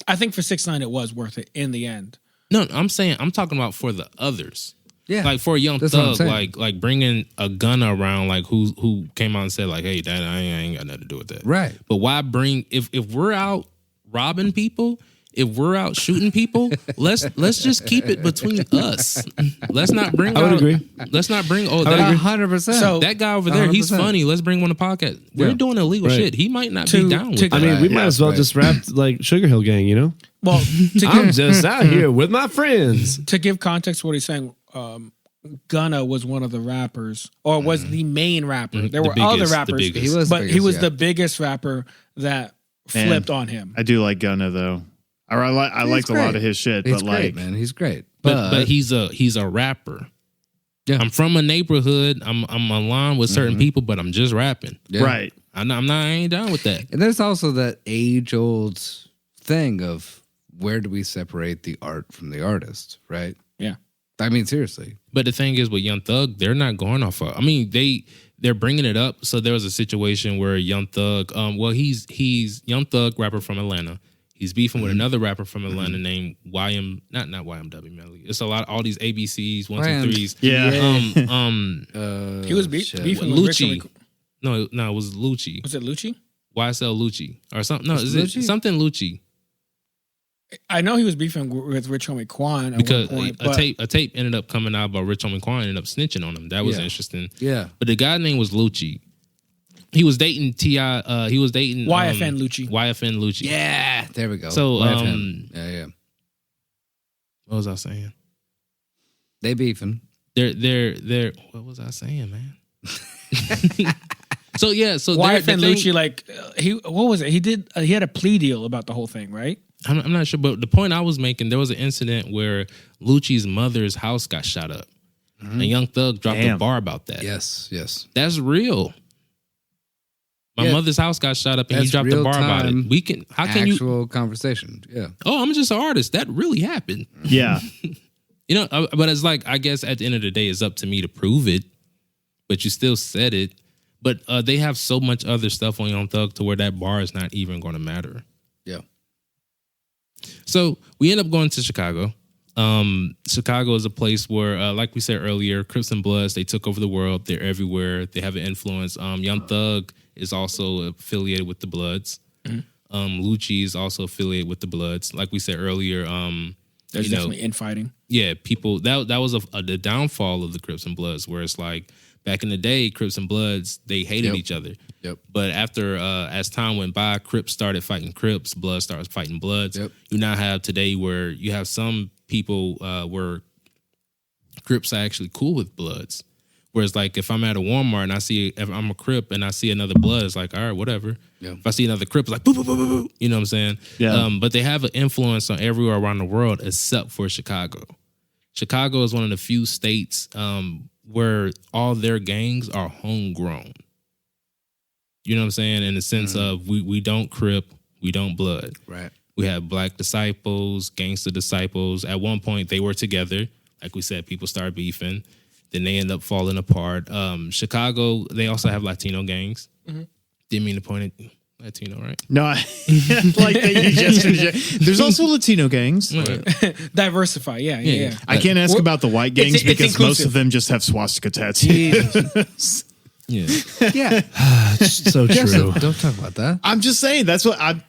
I think for 6ix9ine it was worth it in the end. No, I'm talking about for the others. Yeah. Like for Young That's what I'm Thug, saying. like bringing a gunner around, like who came out and said like, hey, that I ain't got nothing to do with that. Right. But why bring if we're out robbing people? If we're out shooting people, let's just keep it between us. Let's not bring. I would agree. Let's not bring. I would agree. 100%. So that guy over there, he's 100%. funny. Let's bring him on the podcast. We're doing illegal Right. shit. He might not To- be down to- with I that. mean, we might as well right. just rap like Sugar Hill Gang, you know? well, I'm just out here with my friends. to give context to what he's saying, Gunna was one of the rappers, or was the main rapper. There The were other biggest, the rappers, biggest. He was but the he biggest, was yeah. the biggest rapper that Man. flipped on him. I do like Gunna though. I liked a lot of his shit, He's but great, like, man. He's great. But he's a rapper. Yeah. I'm from a neighborhood. I'm aligned with certain people, but I'm just rapping. Yeah. right? I ain't down with that. And there's also that age-old thing of where do we separate the art from the artist, right? Yeah. I mean, seriously. But the thing is with Young Thug, they're not going off of. I mean, they're bringing it up. So there was a situation where Young Thug, he's Young Thug, rapper from Atlanta. He's beefing with another rapper from Atlanta named not YMW Melly. It's a lot all these ABCs, 1, 2, 3s. Yeah. He was shit. beefing with Rich Lucci. Homie. No, it was Lucci. Was it Lucci? YSL Lucci or something. No, is Lucci? it something Lucci? I know he was beefing with Rich Homie Quan at Because one point. a tape ended up coming out about Rich Homie Quan ended up snitching on him. That was Yeah. interesting. Yeah. But the guy's name was Lucci. He was dating T.I. He was dating YFN Lucci. YFN Lucci. Yeah. There we go. So, YFN. Yeah. What was I saying? They beefing. They're. What was I saying, man? So yeah. So YFN Lucci, like what was it? He had a plea deal about the whole thing, right? I'm not sure, but the point I was making, there was an incident where Lucci's mother's house got shot up, and Young Thug dropped a Damn. bar about that. Yes. That's real. My Yeah. mother's house got shot up, and he That's dropped a bar about it. real-time How can you? Actual conversation. Yeah. Oh, I'm just an artist. That really happened. Yeah. You know, but it's like, I guess at the end of the day, it's up to me to prove it. But you still said it. But they have so much other stuff on Young Thug to where that bar is not even going to matter. Yeah. So we end up going to Chicago. Chicago is a place where, like we said earlier, Crips and Bloods, they took over the world. They're everywhere. They have an influence. Young Thug is also affiliated with the Bloods. Lucci is also affiliated with the Bloods. Like we said earlier, There's you know, definitely infighting. yeah, people that was the downfall of the Crips and Bloods, where it's like back in the day, Crips and Bloods, they hated Yep. each other. Yep. But after as time went by, Crips started fighting Crips, Bloods started fighting Bloods. Yep. You now have today where you have some people where Crips are actually cool with Bloods. Whereas like if I'm at a Walmart and if I'm a Crip and I see another Blood, it's like, all right, whatever. Yeah. If I see another Crip, it's like, boo, boo, boo, boo, boo. You know what I'm saying? Yeah. But they have an influence on everywhere around the world except for Chicago. Chicago is one of the few states where all their gangs are homegrown. You know what I'm saying? In the sense of we don't Crip, we don't Blood. Right. We have Black Disciples, Gangster Disciples. At one point, they were together. Like we said, people started beefing. Then they end up falling apart. Chicago, they also have Latino gangs. Didn't mean to point at Latino, right? No, I like that you just. There's also Latino gangs. Diversify, yeah. I can't ask about the white gangs it's because most inclusive. of them just have swastika tattoos. Yeah. Yeah. So true. Don't talk about that. I'm just saying that's what I'm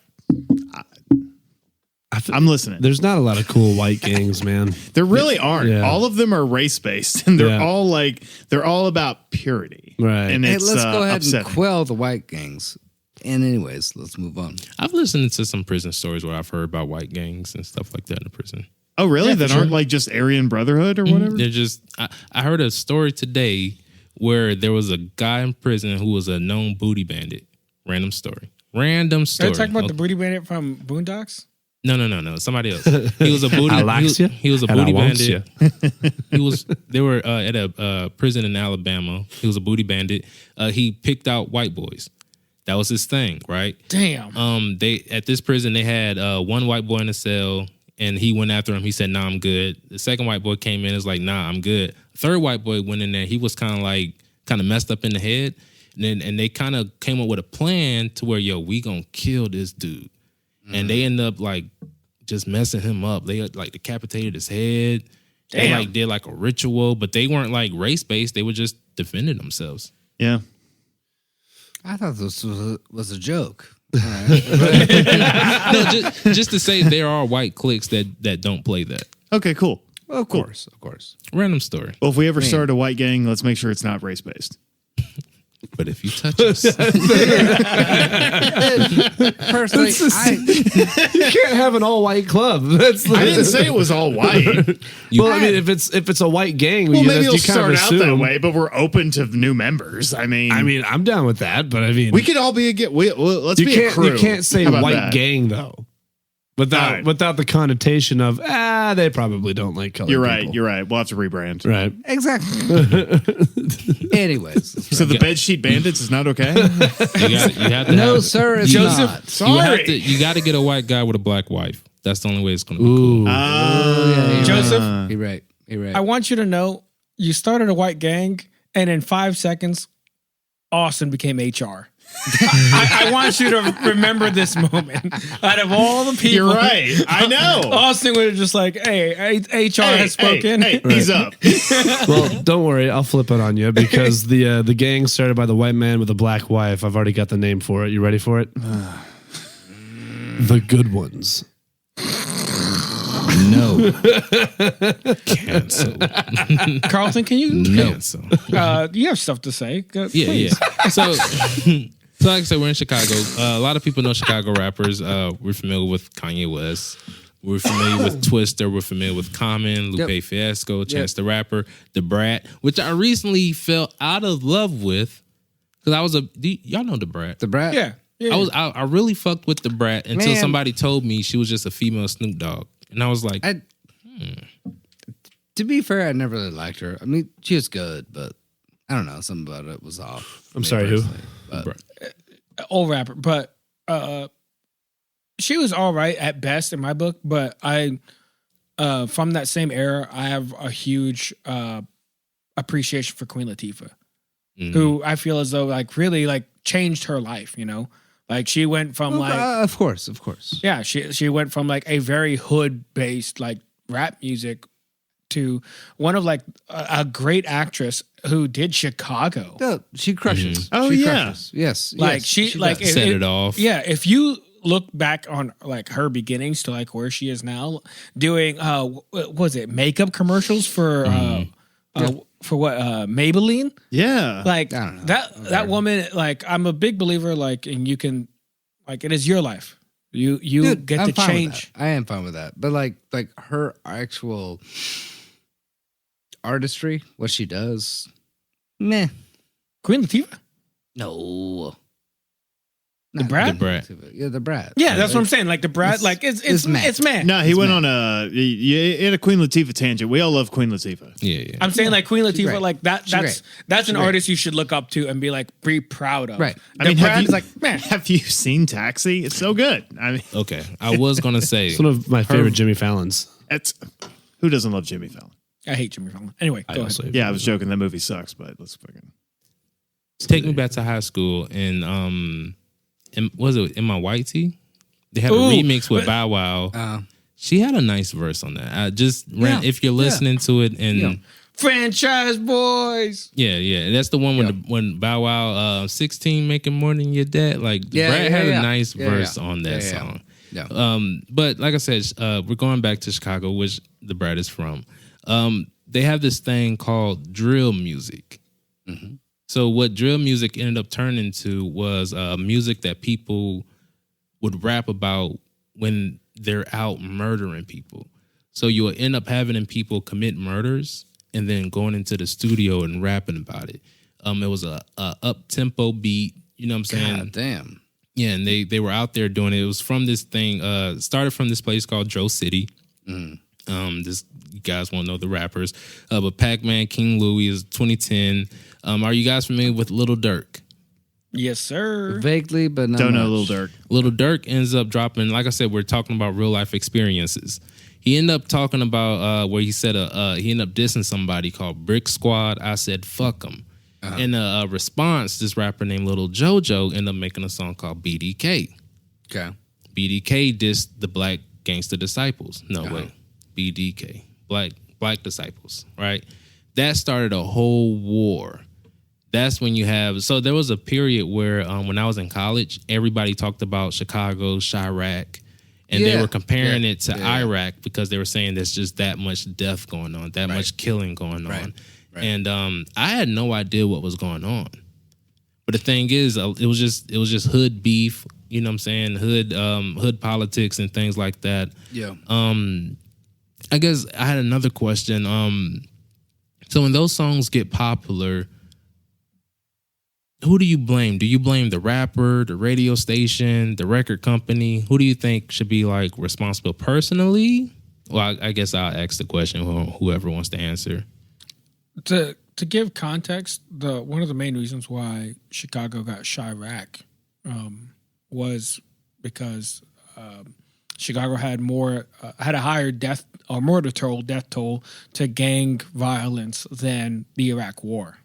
listening. There's not a lot of cool white gangs, man. There really aren't. Yeah. All of them are race based, and they're Yeah. all about purity. Right. And Hey, it's let's go ahead upsetting. and quell the white gangs. And anyways, let's move on. I've listened to some prison stories where I've heard about white gangs and stuff like that in the prison. Oh, really? Yeah, that for aren't sure. like just Aryan Brotherhood or whatever? They're just, I heard a story today where there was a guy in prison who was a known booty bandit. Random story. Are you talking about Okay. the booty bandit from Boondocks? No. Somebody else. He was a booty. I likes ya, he was a and I booty wants bandit. They were at a prison in Alabama. He was a booty bandit. He picked out white boys. That was his thing, right? Damn. They at this prison they had one white boy in a cell, and he went after him. He said, "Nah, I'm good." The second white boy came in, is like, "Nah, I'm good." Third white boy went in there. He was kind of messed up in the head, and they kind of came up with a plan to where, yo, we gonna kill this dude, and they end up like just messing him up. They like decapitated his head. They Damn. like did like a ritual, but they weren't like race based. They were just defending themselves. Yeah. I thought this was a joke. No, just to say there are white cliques that don't play that. Okay, cool. Of course. Random story. Well, if we ever start a white gang, let's make sure it's not race based. But if you touch us, Personally, You can't have an all white club. That's I didn't say it was all white. well, I mean, if it's a white gang, Well, maybe you it'll kind of start out that assume. way, but we're open to new members. I mean, I'm down with that, but I mean, we could all be a get. Let's you be can't a crew. you can't say How about white that? gang though, Alright. without the connotation of they probably don't like color. You're right. people. You're right. We'll have to rebrand. Right. exactly. Anyways, So the bedsheet bandits is not okay. You have to no, have, sir, it's not. you got to get a white guy with a black wife. That's the only way it's going to be cool. Yeah, Joseph? You're right. You're right. I want you to know you started a white gang, and in 5 seconds, Austin became HR. I want you to remember this moment. Out of all the people, You're right. I know. Austin would have just like, hey, HR has spoken. Hey, he's up. Well, don't worry, I'll flip it on you because the gang started by the white man with a black wife. I've already got the name for it. You ready for it? The Good Ones. No. Cancel. Carlton, can you? Cancel. You have stuff to say. Go, Yeah, please. yeah. So like I said, we're in Chicago. A lot of people know Chicago rappers. We're familiar with Kanye West. We're familiar with Twister. We're familiar with Common, Lupe Fiasco, Chance the Rapper, The Brat, which I recently fell out of love with because I was y'all know The Brat. The Brat. Yeah. I really fucked with The Brat until Man. somebody told me she was just a female Snoop Dogg, and I was like, To be fair, I never really liked her. I mean, she was good, but I don't know. Something about it was off. I'm sorry, who? But Old rapper, but she was all right at best in my book. But I, from that same era, I have a huge appreciation for Queen Latifah, who I feel as though like really like changed her life. You know, like she went from like of course. yeah, she went from like a very hood based like rap music to one of like a great actress who did Chicago. No, she crushes. Oh, She yeah. crushes. Yes. Like yes, she like does. set it off. Yeah, if you look back on like her beginnings to like where she is now, doing what was it makeup commercials for what Maybelline? Yeah. Like I don't know. that woman. Like I'm a big believer. Like and you can like it is your life. You Dude, get I'm to fine with change. that. I am fine with that. But like her actual artistry, what she does, meh. Queen Latifah, No. The Brat? The Brat. Yeah, the Brat. yeah, that's what I'm saying. Like the Brat, like it's meh. it's man. No, he went on he had a Queen Latifah tangent. We all love Queen Latifah. Yeah. I'm saying like Queen She's Latifah, great. like that. She's That's great. that's an great. artist you should look up to and be like be proud of. Right. I mean, Brat's have you, like man. have you seen Taxi? It's so good. I mean, Okay. I was gonna say It's one of my favorite Jimmy Fallons. it's who doesn't love Jimmy Fallon? I hate Jimmy Fallon. Anyway, I go also ahead. Yeah, I was joking. That movie sucks, but let's fucking. take me back to high school and was it in my white tee? They had a Ooh, remix with Bow Wow. She had a nice verse on that. I just ran if you're listening to it and Franchise boys. yeah, that's the one when Bow Wow 16 making more than your dad. Like Brad had a nice verse on that song. Yeah. But like I said, we're going back to Chicago, which the Brad is from. They have this thing called drill music. Mm-hmm. So what drill music ended up turning into was music that people would rap about when they're out murdering people. So you'll end up having people commit murders and then going into the studio and rapping about it. It was a up-tempo beat, you know what I'm saying? God damn. Yeah, and they were out there doing it. It was from this thing, started from this place called Dro City. This you guys won't know the rappers. But Pac-Man, King Louie is 2010. Are you guys familiar with Lil Durk? Yes, sir. Vaguely, but not Don't know much. Lil Durk. Lil Durk ends up dropping, like I said, we're talking about real life experiences. He ended up talking about where he said he ended up dissing somebody called Brick Squad. I said, fuck him. In a response, this rapper named Little JoJo ended up making a song called BDK. Okay. BDK dissed the Black Gangster Disciples. No way. BDK. Black Disciples, right? That started a whole war. That's when you have, so there was a period where when I was in college, everybody talked about Chicago, Chirac, and they were comparing it to Iraq because they were saying there's just that much death going on, that much killing going on. Right. And I had no idea what was going on. But the thing is, it was just hood beef, you know what I'm saying, hood politics and things like that. Yeah. I guess I had another question. So when those songs get popular, who do you blame? Do you blame the rapper, the radio station, the record company? Who do you think should be like responsible personally? Well, I guess I'll ask the question, whoever wants to answer. To give context, one of the main reasons why Chicago got Chirac was because Chicago had a higher death toll to gang violence than the Iraq War.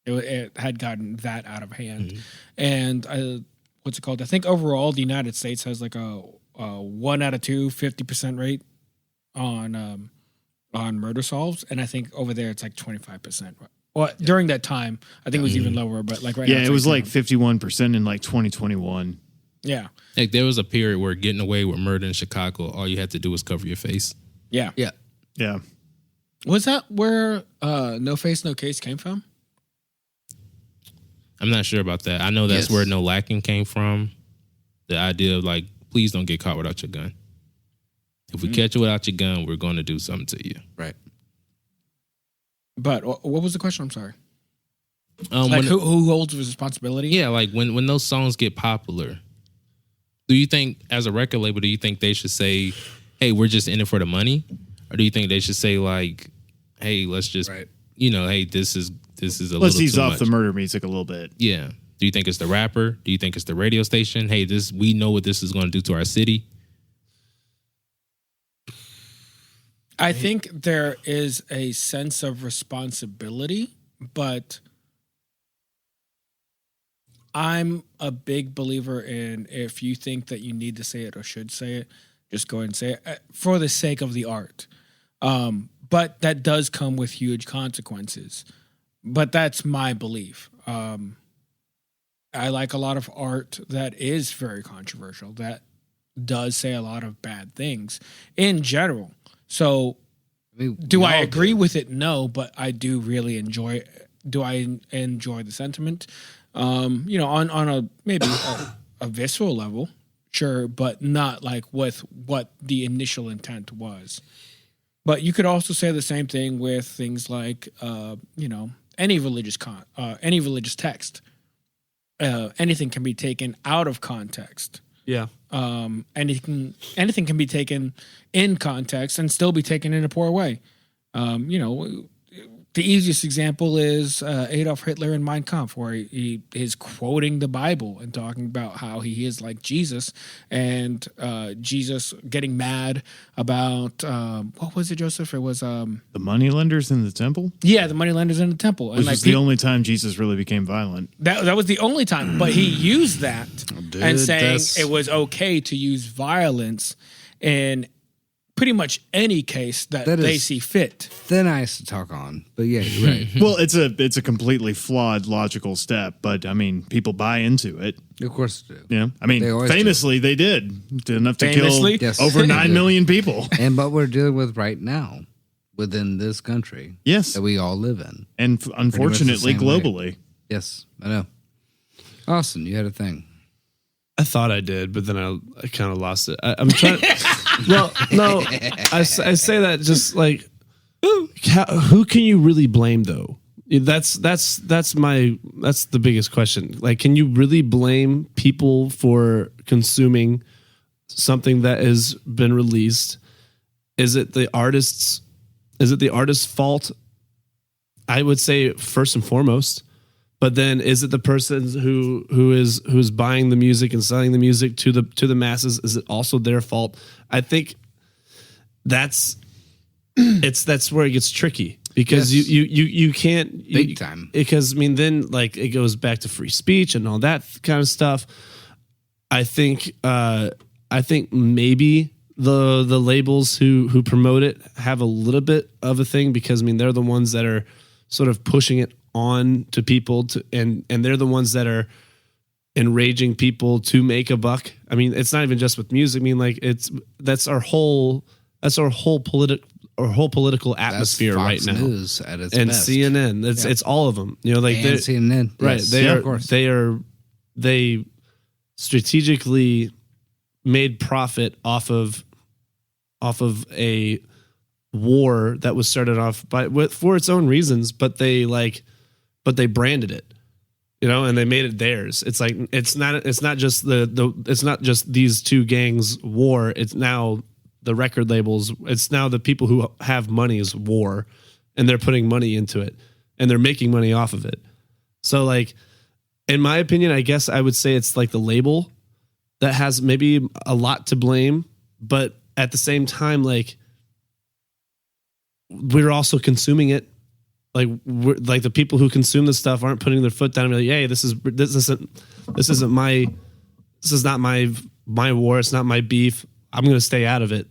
It had gotten that out of hand, and what's it called? I think overall the United States has like a 1 out of 2 50% rate on murder solves, and I think over there it's like 25%. Well, during that time, I think it was even lower, but like right now, it was like 51% in like 2021. Yeah, like there was a period where getting away with murder in Chicago, all you had to do was cover your face. yeah. Yeah. Was that where No Face No Case came from? I'm not sure about that. I know that's where No Lacking came from. The idea of like, please don't get caught without your gun. If we catch you without your gun, we're going to do something to you. Right. But what was the question? I'm sorry. Like who holds responsibility? Yeah, like when those songs get popular, do you think as a record label, do you think they should say, hey, we're just in it for the money? Or do you think they should say like, hey, let's just, hey, this is a little Let's ease too off much. the murder music a little bit. Yeah. Do you think it's the rapper? Do you think it's the radio station? Hey, we know what this is going to do to our city. I think there is a sense of responsibility, but I'm a big believer in if you think that you need to say it or should say it, just go ahead and say it for the sake of the art. But that does come with huge consequences. But that's my belief. I like a lot of art that is very controversial, that does say a lot of bad things in general. So do I agree with it? No, but I do really enjoy it. Do I enjoy the sentiment? On a maybe a visceral level, sure, but not like with what the initial intent was. But you could also say the same thing with things like any religious text. Anything can be taken out of context. Yeah. Anything can be taken in context and still be taken in a poor way. The easiest example is Adolf Hitler in Mein Kampf, where he is quoting the Bible and talking about how he is like Jesus, and Jesus getting mad about what was it, Joseph? It was The moneylenders in the temple? the moneylenders in the temple, Which was the only time Jesus really became violent. That was the only time, but he used that and saying it was okay to use violence in pretty much any case that they see fit. Thin ice to talk on, but yeah, you're right. Well, it's a completely flawed logical step, but I mean, people buy into it. Of course they do. Yeah, I mean, They always famously they did enough to Famously? kill Yes. over They 9 did. million people. And what we're dealing with right now within this country Yes, that we all live in. and unfortunately same way. globally. Yes, I know. Austin, you had a thing. I thought I did, but then I kind of lost it. I'm trying. Well, no, I say that just like, who can you really blame though? That's the biggest question. Like, can you really blame people for consuming something that has been released? Is it the artist's fault? I would say first and foremost. But then, is it the person who's buying the music and selling the music to the masses? Is it also their fault? I think that's where it gets tricky, because Yes. you can't Big time. because I mean then like it goes back to free speech and all that kind of stuff. I think maybe the labels who promote it have a little bit of a thing, because I mean they're the ones that are sort of pushing it on to people and they're the ones that are enraging people to make a buck. I mean, it's not even just with music. I mean, like that's our whole political atmosphere That's right Fox now. News at its And best. CNN, it's all of them. You know, like And CNN. right. Yes. They Yeah, are of course. they strategically made profit off of a war that was started off for its own reasons, but they branded it, and they made it theirs. It's like it's not just it's not just these two gangs' war. It's now the record labels. It's now the people who have money's war, and they're putting money into it, and they're making money off of it. So, like, in my opinion, I guess I would say it's like the label that has maybe a lot to blame, but at the same time, like, we're also consuming it. Like, like the people who consume this stuff aren't putting their foot down and be like, hey, this isn't not my war. It's not my beef. I'm going to stay out of it.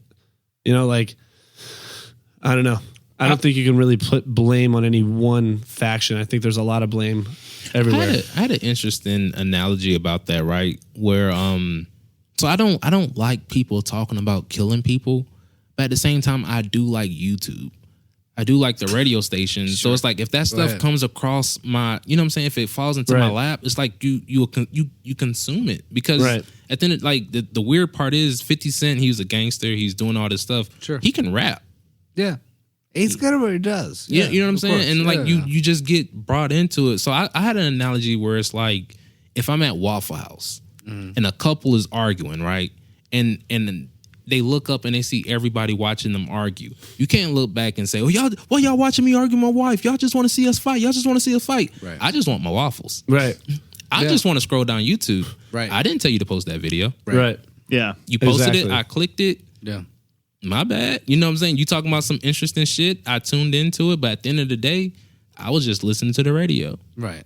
Like, I don't know. I don't think you can really put blame on any one faction. I think there's a lot of blame everywhere. I had an interesting analogy about that, right? Where so I don't like people talking about killing people, but at the same time I do like YouTube. I do like the radio station. Sure. So it's like if that stuff comes across my, you know what I'm saying, if it falls into my lap, it's like you consume it because at the end, like the weird part is 50 Cent, he was a gangster, he's doing all this stuff. Sure. He can rap. Yeah. He's good at what he does. Yeah, you know what I'm saying? Course. And like you just get brought into it. So I had an analogy where it's like if I'm at Waffle House and a couple is arguing, right? And they look up and they see everybody watching them argue. You can't look back and say, "Oh, y'all watching me argue with my wife? Y'all just want to see us fight. Y'all just want to see us fight." Right. I just want my waffles. Right. I just want to scroll down YouTube. Right. I didn't tell you to post that video. Right. Yeah. You posted Exactly. it. I clicked it. Yeah. My bad. You know what I'm saying? You talking about some interesting shit. I tuned into it, but at the end of the day, I was just listening to the radio. Right.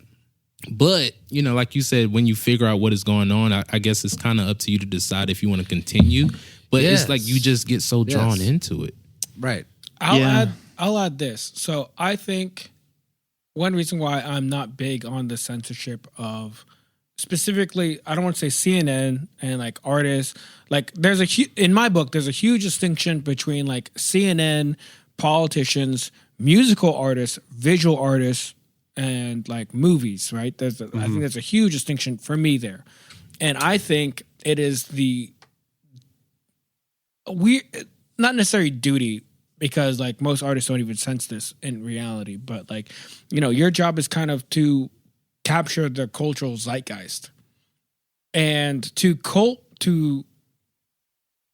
But, like you said, when you figure out what is going on, I guess it's kind of up to you to decide if you want to continue. But it's like you just get so drawn into it. Right. I'll add this. So I think one reason why I'm not big on the censorship of specifically, I don't want to say CNN and like artists. Like in my book, there's a huge distinction between like CNN, politicians, musical artists, visual artists, and like movies, right? I think there's a huge distinction for me there. And I think it is not necessarily duty, because like most artists don't even sense this in reality, but like, your job is kind of to capture the cultural zeitgeist, and to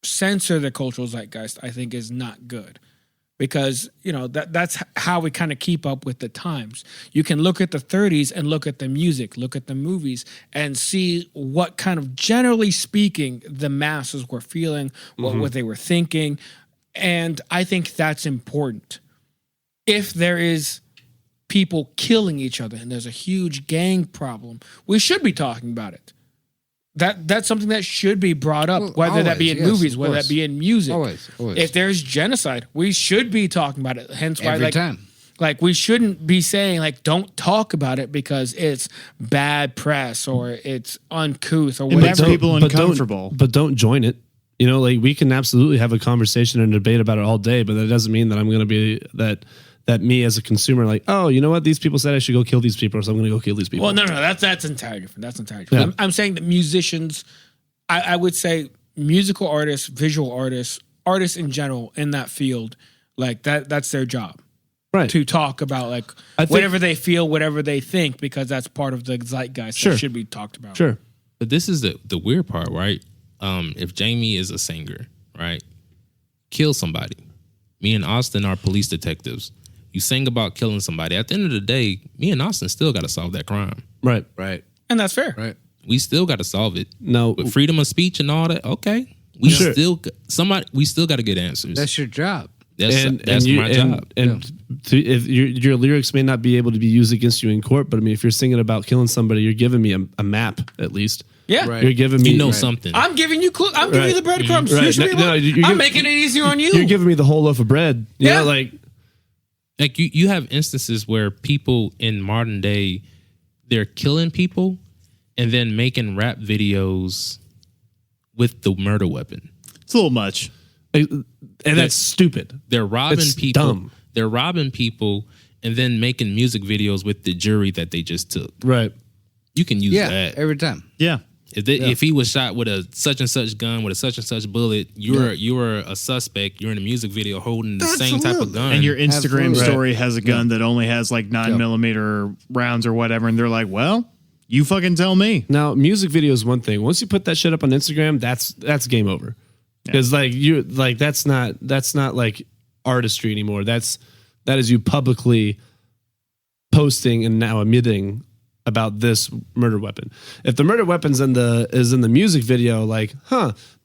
censor the cultural zeitgeist, I think is not good, because that's how we kind of keep up with the times. You can look at the 30s and look at the music, look at the movies, and see what kind of, generally speaking, the masses were feeling, what they were thinking. And I think that's important. If there is people killing each other and there's a huge gang problem, we should be talking about it. That's something that should be brought up, whether that be in movies, whether that be in music. Always. If there's genocide, we should be talking about it. Hence why, Every time. Like, we shouldn't be saying, like, don't talk about it because it's bad press or it's uncouth or It makes whatever. people uncomfortable. But don't join it. Like, we can absolutely have a conversation and debate about it all day, but that doesn't mean that I'm going to be that me as a consumer, like, oh, you know what? These people said I should go kill these people, so I'm going to go kill these people. Well, no, that's entirely different. That's entirely different. Yeah. I'm saying that musicians, I would say musical artists, visual artists, artists in general in that field, like that's their job. Right. To talk about like whatever they feel, whatever they think, because that's part of the zeitgeist that should be talked about. Sure. But this is the weird part, right? If Jamie is a singer, right, kill somebody. Me and Austin are police detectives. You sing about killing somebody. At the end of the day, me and Austin still got to solve that crime. Right. Right. And that's fair. Right. We still got to solve it. No. With freedom of speech and all that, okay. We still got to get answers. That's your job. That's my job. If your lyrics may not be able to be used against you in court, but I mean, if you're singing about killing somebody, you're giving me a map at least. Yeah. Right. You're giving me something. I'm giving you I'm giving you the breadcrumbs. Right. You should be I'm making it easier on you. You're giving me the whole loaf of bread. You know, like you have instances where people in modern day, they're killing people and then making rap videos with the murder weapon. It's a little much. And that's stupid. They're robbing It's people. dumb. They're robbing people and then making music videos with the jury that they just took. Right. You can use that. Every time. Yeah. If he was shot with a such and such gun with a such and such bullet, you're a suspect. You're in a music video holding the same type of gun. And your Instagram Absolutely. story has a gun that only has like 9mm rounds or whatever, and they're like, well, you fucking tell me. Now, music video is one thing. Once you put that shit up on Instagram, that's game over. Because that's not like artistry anymore. That is you publicly posting and now admitting about this murder weapon. If the murder weapon's is in the music video, like,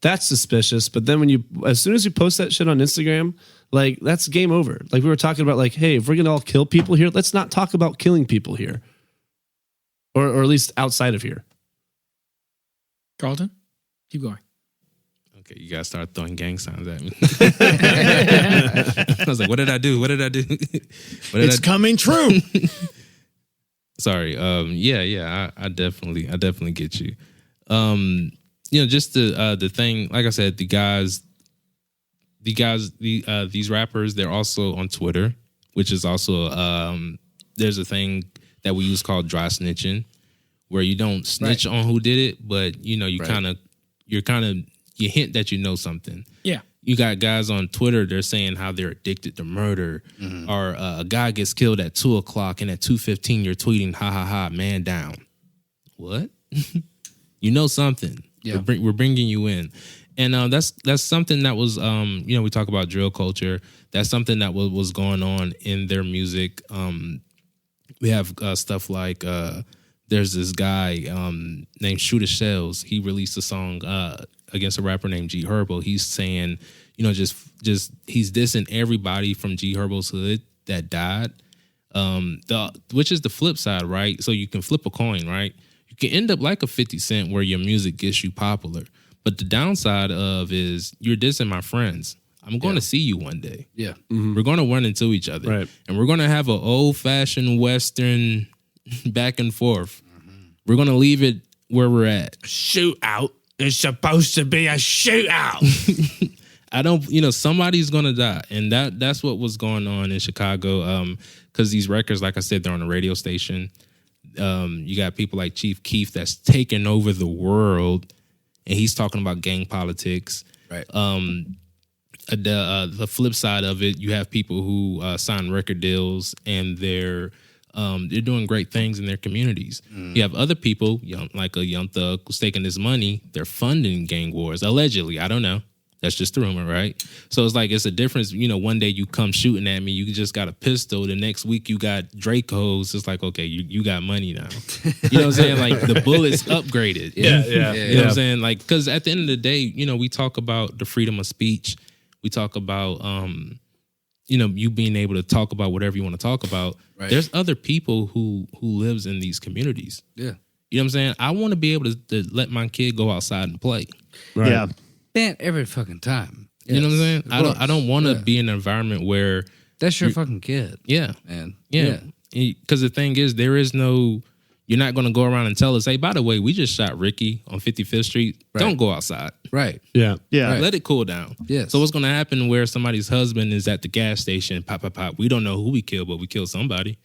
that's suspicious. But then as soon as you post that shit on Instagram, like, that's game over. Like we were talking about, like, hey, if we're gonna all kill people here, let's not talk about killing people here, or at least outside of here. Carlton, keep going. Okay, you guys start throwing gang signs at me. I was like, what did I do? It's coming true. Sorry. I definitely get you. Just the thing, like I said, these rappers, they're also on Twitter, which is also there's a thing that we use called dry snitching, where you don't snitch on who did it, but you hint that you know something. Yeah. You got guys on Twitter, they're saying how they're addicted to murder, or a guy gets killed at 2:00 and at 2:15 you're tweeting, ha ha ha, man down. What? You know something. Yeah. We're bringing you in. And that's something that was, we talk about drill culture. That's something that was going on in their music. We have stuff like, there's this guy named Shooter Shells. He released a song against a rapper named G Herbo. He's saying, just he's dissing everybody from G Herbo's hood that died. Which is the flip side, right? So you can flip a coin, right? You can end up like a 50 Cent where your music gets you popular. But the downside of is you're dissing my friends. I'm going to see you one day. Yeah. We're going to run into each other. Right. And we're going to have an old-fashioned Western back and forth. We're going to leave it where we're at. Shootout. It's supposed to be a shootout. I don't, somebody's going to die. And that's what was going on in Chicago. Because these records, like I said, they're on a radio station. You got people like Chief Keef that's taking over the world. And he's talking about gang politics. Right. The flip side of it, you have people who sign record deals and they're doing great things in their communities. You have other people, like a Young Thug, who's taking this money. They're funding gang wars, allegedly. I don't know. That's just the rumor, right? So it's like it's a difference. One day you come shooting at me, you just got a pistol. The next week you got Dracos. It's like, okay, you got money now. You know what I'm saying? Like the bullet's upgraded. Yeah. You know what I'm saying? Like, because at the end of the day, we talk about the freedom of speech. We talk about, you being able to talk about whatever you want to talk about. Right. There's other people who lives in these communities. Yeah. You know what I'm saying? I want to be able to let my kid go outside and play. Right. Yeah. Man, every fucking time. You know what I'm saying? Yes, I don't want to Yeah. be in an environment where That's your fucking kid, yeah. man. Yeah. Because the thing is, you're not going to go around and tell us, hey, by the way, we just shot Ricky on 55th Street. Right. Don't go outside. Right. Yeah. Yeah. Let it cool down. Yes. So what's going to happen where somebody's husband is at the gas station, pop, pop, pop. We don't know who we killed, but we killed somebody.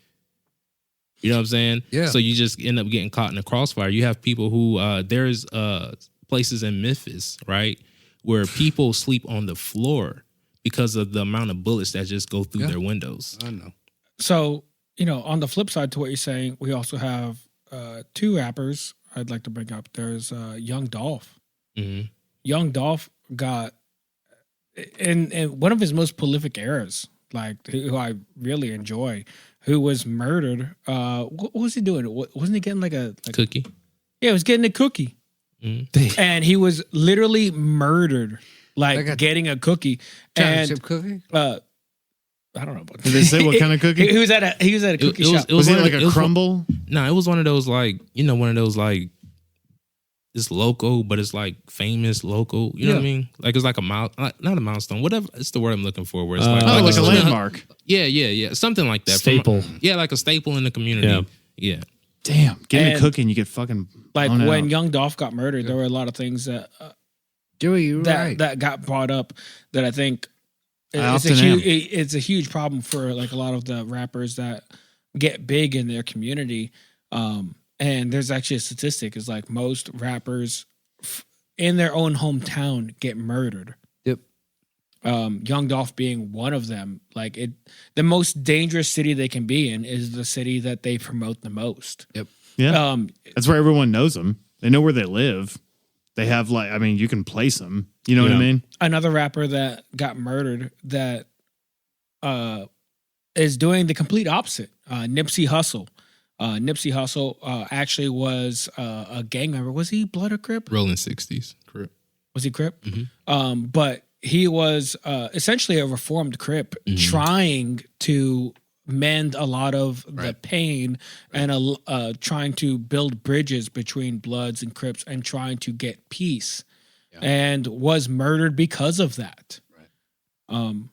You know what I'm saying? Yeah. So you just end up getting caught in the crossfire. You have people who, there's places in Memphis, right, where people sleep on the floor because of the amount of bullets that just go through their windows. I know. So, on the flip side to what you're saying, we also have two rappers I'd like to bring up. There's Young Dolph. Mm-hmm. Young Dolph got in one of his most prolific eras, like who I really enjoy, who was murdered. What was he doing? Wasn't he getting like a Cookie. Yeah, he was getting a cookie. Mm-hmm. And he was literally murdered, like Like a getting a cookie. Chocolate And chip cookie? I don't know about Did they say what kind of cookie? He was at a cookie shop. Was it one of like the- a crumble? No, it was one of those like, it's local, but it's like famous local. You know what I mean? Like it's like not a milestone, whatever. It's the word I'm looking for. Where it's like Oh, like a it's landmark. Yeah, something like that. Staple. Like a staple in the community. Yeah. Damn. Getting a And- cookie and you get fucking Like blown when out. Young Dolph got murdered, there were a lot of things that Joey, you're right. that got brought up that I think I it's often am. it's a huge problem for like a lot of the rappers that get big in their community. And there's actually a statistic is like most rappers in their own hometown get murdered. Yep. Young Dolph being one of them. Like the most dangerous city they can be in is the city that they promote the most. Yep. Yeah. That's where everyone knows them. They know where they live. They have you can place them. You know what I mean? Another rapper that got murdered that is doing the complete opposite. Nipsey Hussle. Nipsey Hussle actually was a gang member. Was he Blood or Crip? Rolling 60s. Crip. Was he Crip? Mm-hmm. But he was essentially a reformed Crip trying to mend a lot of the pain and trying to build bridges between Bloods and Crips and trying to get peace, and was murdered because of that. Right.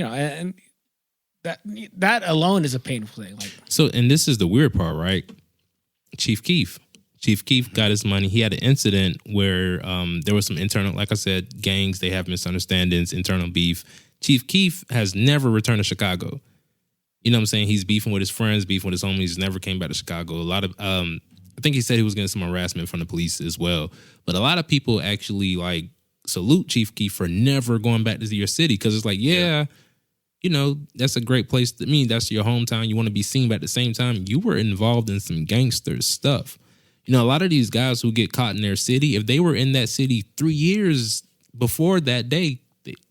And that alone is a painful thing. Like, so, and this is the weird part, right? Chief Keef got his money. He had an incident where there was some internal, like I said, gangs. They have misunderstandings, internal beef. Chief Keef has never returned to Chicago. You know what I'm saying? He's beefing with his friends, beefing with his homies. Never came back to Chicago. A lot of, I think he said he was getting some harassment from the police as well. But a lot of people actually like salute Chief Keef for never going back to your city because it's like, that's a great place to me. That's your hometown. You want to be seen, but at the same time, you were involved in some gangster stuff. A lot of these guys who get caught in their city, if they were in that city 3 years before that day,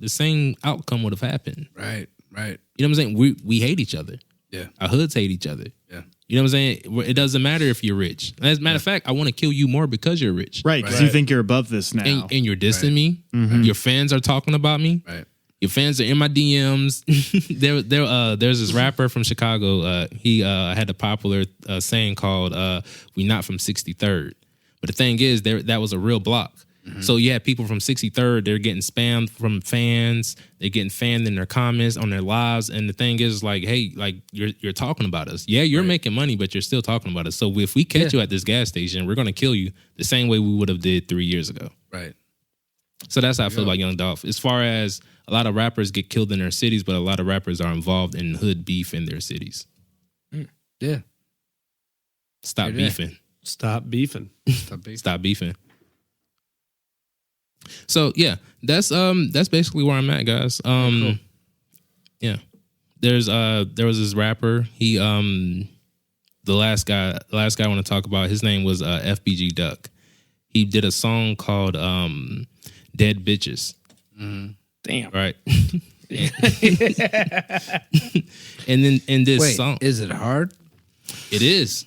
the same outcome would have happened. Right. You know what I'm saying? We hate each other. Yeah. Our hoods hate each other. Yeah. You know what I'm saying? It doesn't matter if you're rich. As a matter of fact, I want to kill you more because you're rich. Right, because you think you're above this now. And you're dissing me. Mm-hmm. Your fans are talking about me. Right. Your fans are in my DMs. There's this rapper from Chicago. He had a popular saying called "We not from 63rd." But the thing is, that was a real block. Mm-hmm. So you had people from 63rd. They're getting spammed from fans. They're getting fanned in their comments on their lives. And the thing is, like, hey, like you're talking about us. Yeah, you're making money, but you're still talking about us. So if we catch you at this gas station, we're gonna kill you the same way we would have did 3 years ago. Right. So that's how I feel about Young Dolph. As far as a lot of rappers get killed in their cities, but a lot of rappers are involved in hood beef in their cities. Yeah. Stop beefing. Stop beefing. Stop beefing. So yeah, that's basically where I'm at, guys. Cool. Yeah. There was this rapper. He the last guy I want to talk about, his name was FBG Duck. He did a song called Dead Bitches. Mm-hmm. damn. Right. And then in this song, is it hard? it is.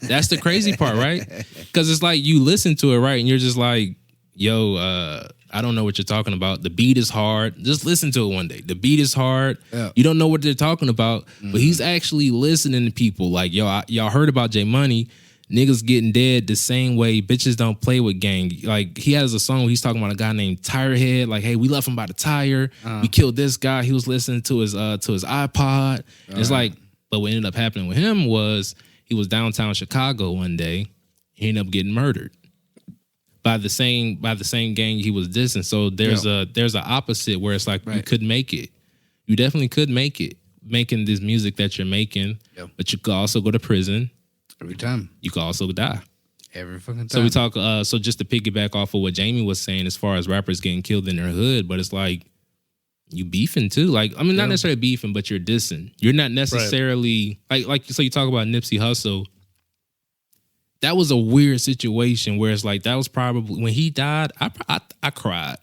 That's the crazy part, right? Because it's like you listen to it, right, and you're just like, yo, I don't know what you're talking about. The beat is hard. Just listen to it one day. The beat is hard. Yeah. You don't know what they're talking about, but he's actually listening to people. Like, yo, y'all heard about J Money. Niggas getting dead the same way bitches don't play with gang. Like, he has a song where he's talking about a guy named Tirehead. Like, hey, we left him by the tire. We killed this guy. He was listening to his iPod. It's like, but what ended up happening with him was he was downtown Chicago one day. He ended up getting murdered by the same gang he was dissing. So there's a opposite where it's like you could make it. You definitely could make it making this music that you're making, but you could also go to prison. Every time. You could also die. Every fucking time. So we talk. So just to piggyback off of what Jamie was saying, as far as rappers getting killed in their hood, but it's like you beefing too. Like, I mean, not necessarily beefing, but you're dissing. You're not necessarily like. So you talk about Nipsey Hussle. That was a weird situation where it's like that was probably when he died. I cried.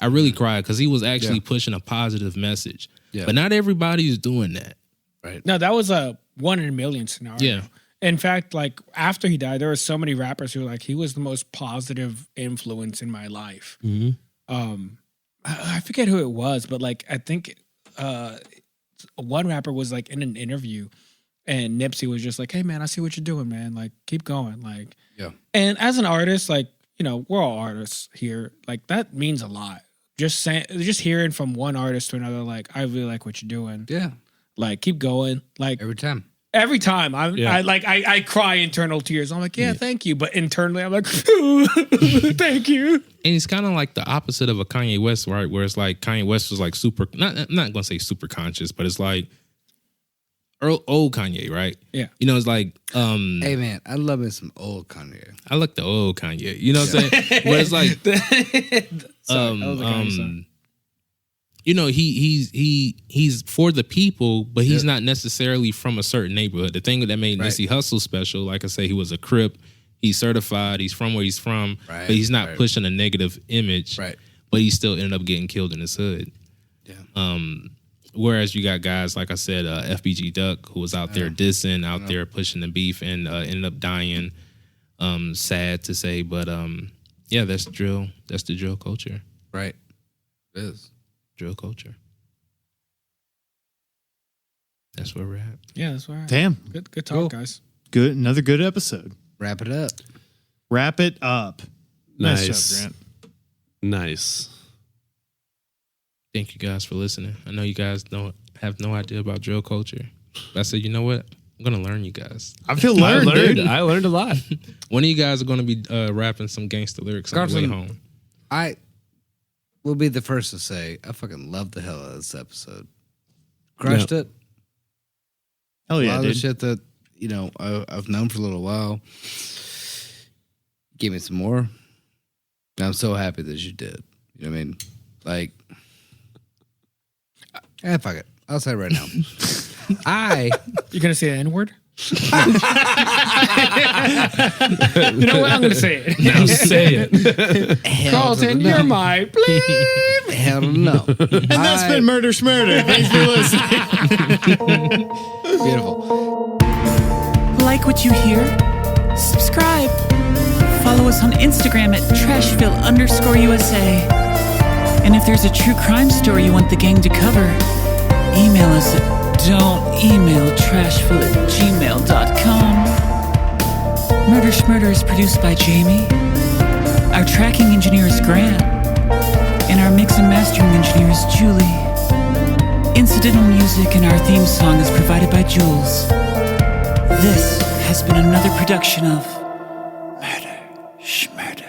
I really cried because he was actually pushing a positive message. Yeah. But not everybody is doing that. Right. No, that was a 1 in a million scenario. Yeah. In fact, like after he died, there were so many rappers who were like, he was the most positive influence in my life. Mm-hmm. I forget who it was, but like I think one rapper was like in an interview, and Nipsey was just like, "Hey man, I see what you're doing, man. Like keep going." Like, yeah. And as an artist, like we're all artists here. Like that means a lot. Just hearing from one artist to another, like I really like what you're doing. Yeah. Like keep going. Like every time. Every time I cry internal tears. I'm like, thank you. But internally I'm like, thank you. And it's kind of like the opposite of a Kanye West, right? Where it's like Kanye West was like super, not going to say super conscious, but it's like old Kanye, right? Yeah. You know, it's like, Hey man, I love me some old Kanye. I like the old Kanye. You know what I'm saying? But it's like, Sorry, that was a Kanye song. you know, he's for the people, but he's not necessarily from a certain neighborhood. The thing that made Nipsey Hussle special, like I say, he was a Crip. He's certified. He's from where he's from, Right, but he's not right. pushing a negative image. Right. But he still ended up getting killed in his hood. Yeah. Whereas you got guys, like I said, FBG Duck, who was out there dissing, out there pushing the beef, and ended up dying. Sad to say, but yeah, that's drill. That's the drill culture. Right. It is. Drill culture. That's where we're at. Yeah, that's right. Damn. Good talk, guys. Good. Another good episode. Wrap it up. Wrap it up. Nice Nice. job, Grant. Nice. Thank you guys for listening. I know you guys don't have no idea about drill culture. But I said, you know what? I'm gonna learn you guys. I feel learned, dude. I learned a lot. One of you guys are gonna be rapping some gangster lyrics on the way Carson, home. I will be the first to say I fucking love the hell out of this episode. Crushed it. Hell A yeah, lot of the dude. shit that, you know, I've known for a little while. Give me some more. And I'm so happy that you did. You know what I mean? Like, fuck it. I'll say it right now. You're gonna say the N-word? You know what? I'm gonna say it. Now say it. Carlton, you're my bleep. Hell no. And that's been Murder Schmurder. Thanks for listening. Beautiful. Like what you hear? Subscribe. Follow us on Instagram at Trashville_USA. And if there's a true crime story you want the gang to cover, email us at don'temailtrashville@gmail.com. Murder Schmurder is produced by Jamie. Our tracking engineer is Grant. And our mix and mastering engineer is Julie. Incidental music and our theme song is provided by Jules. This has been another production of Murder Schmurder.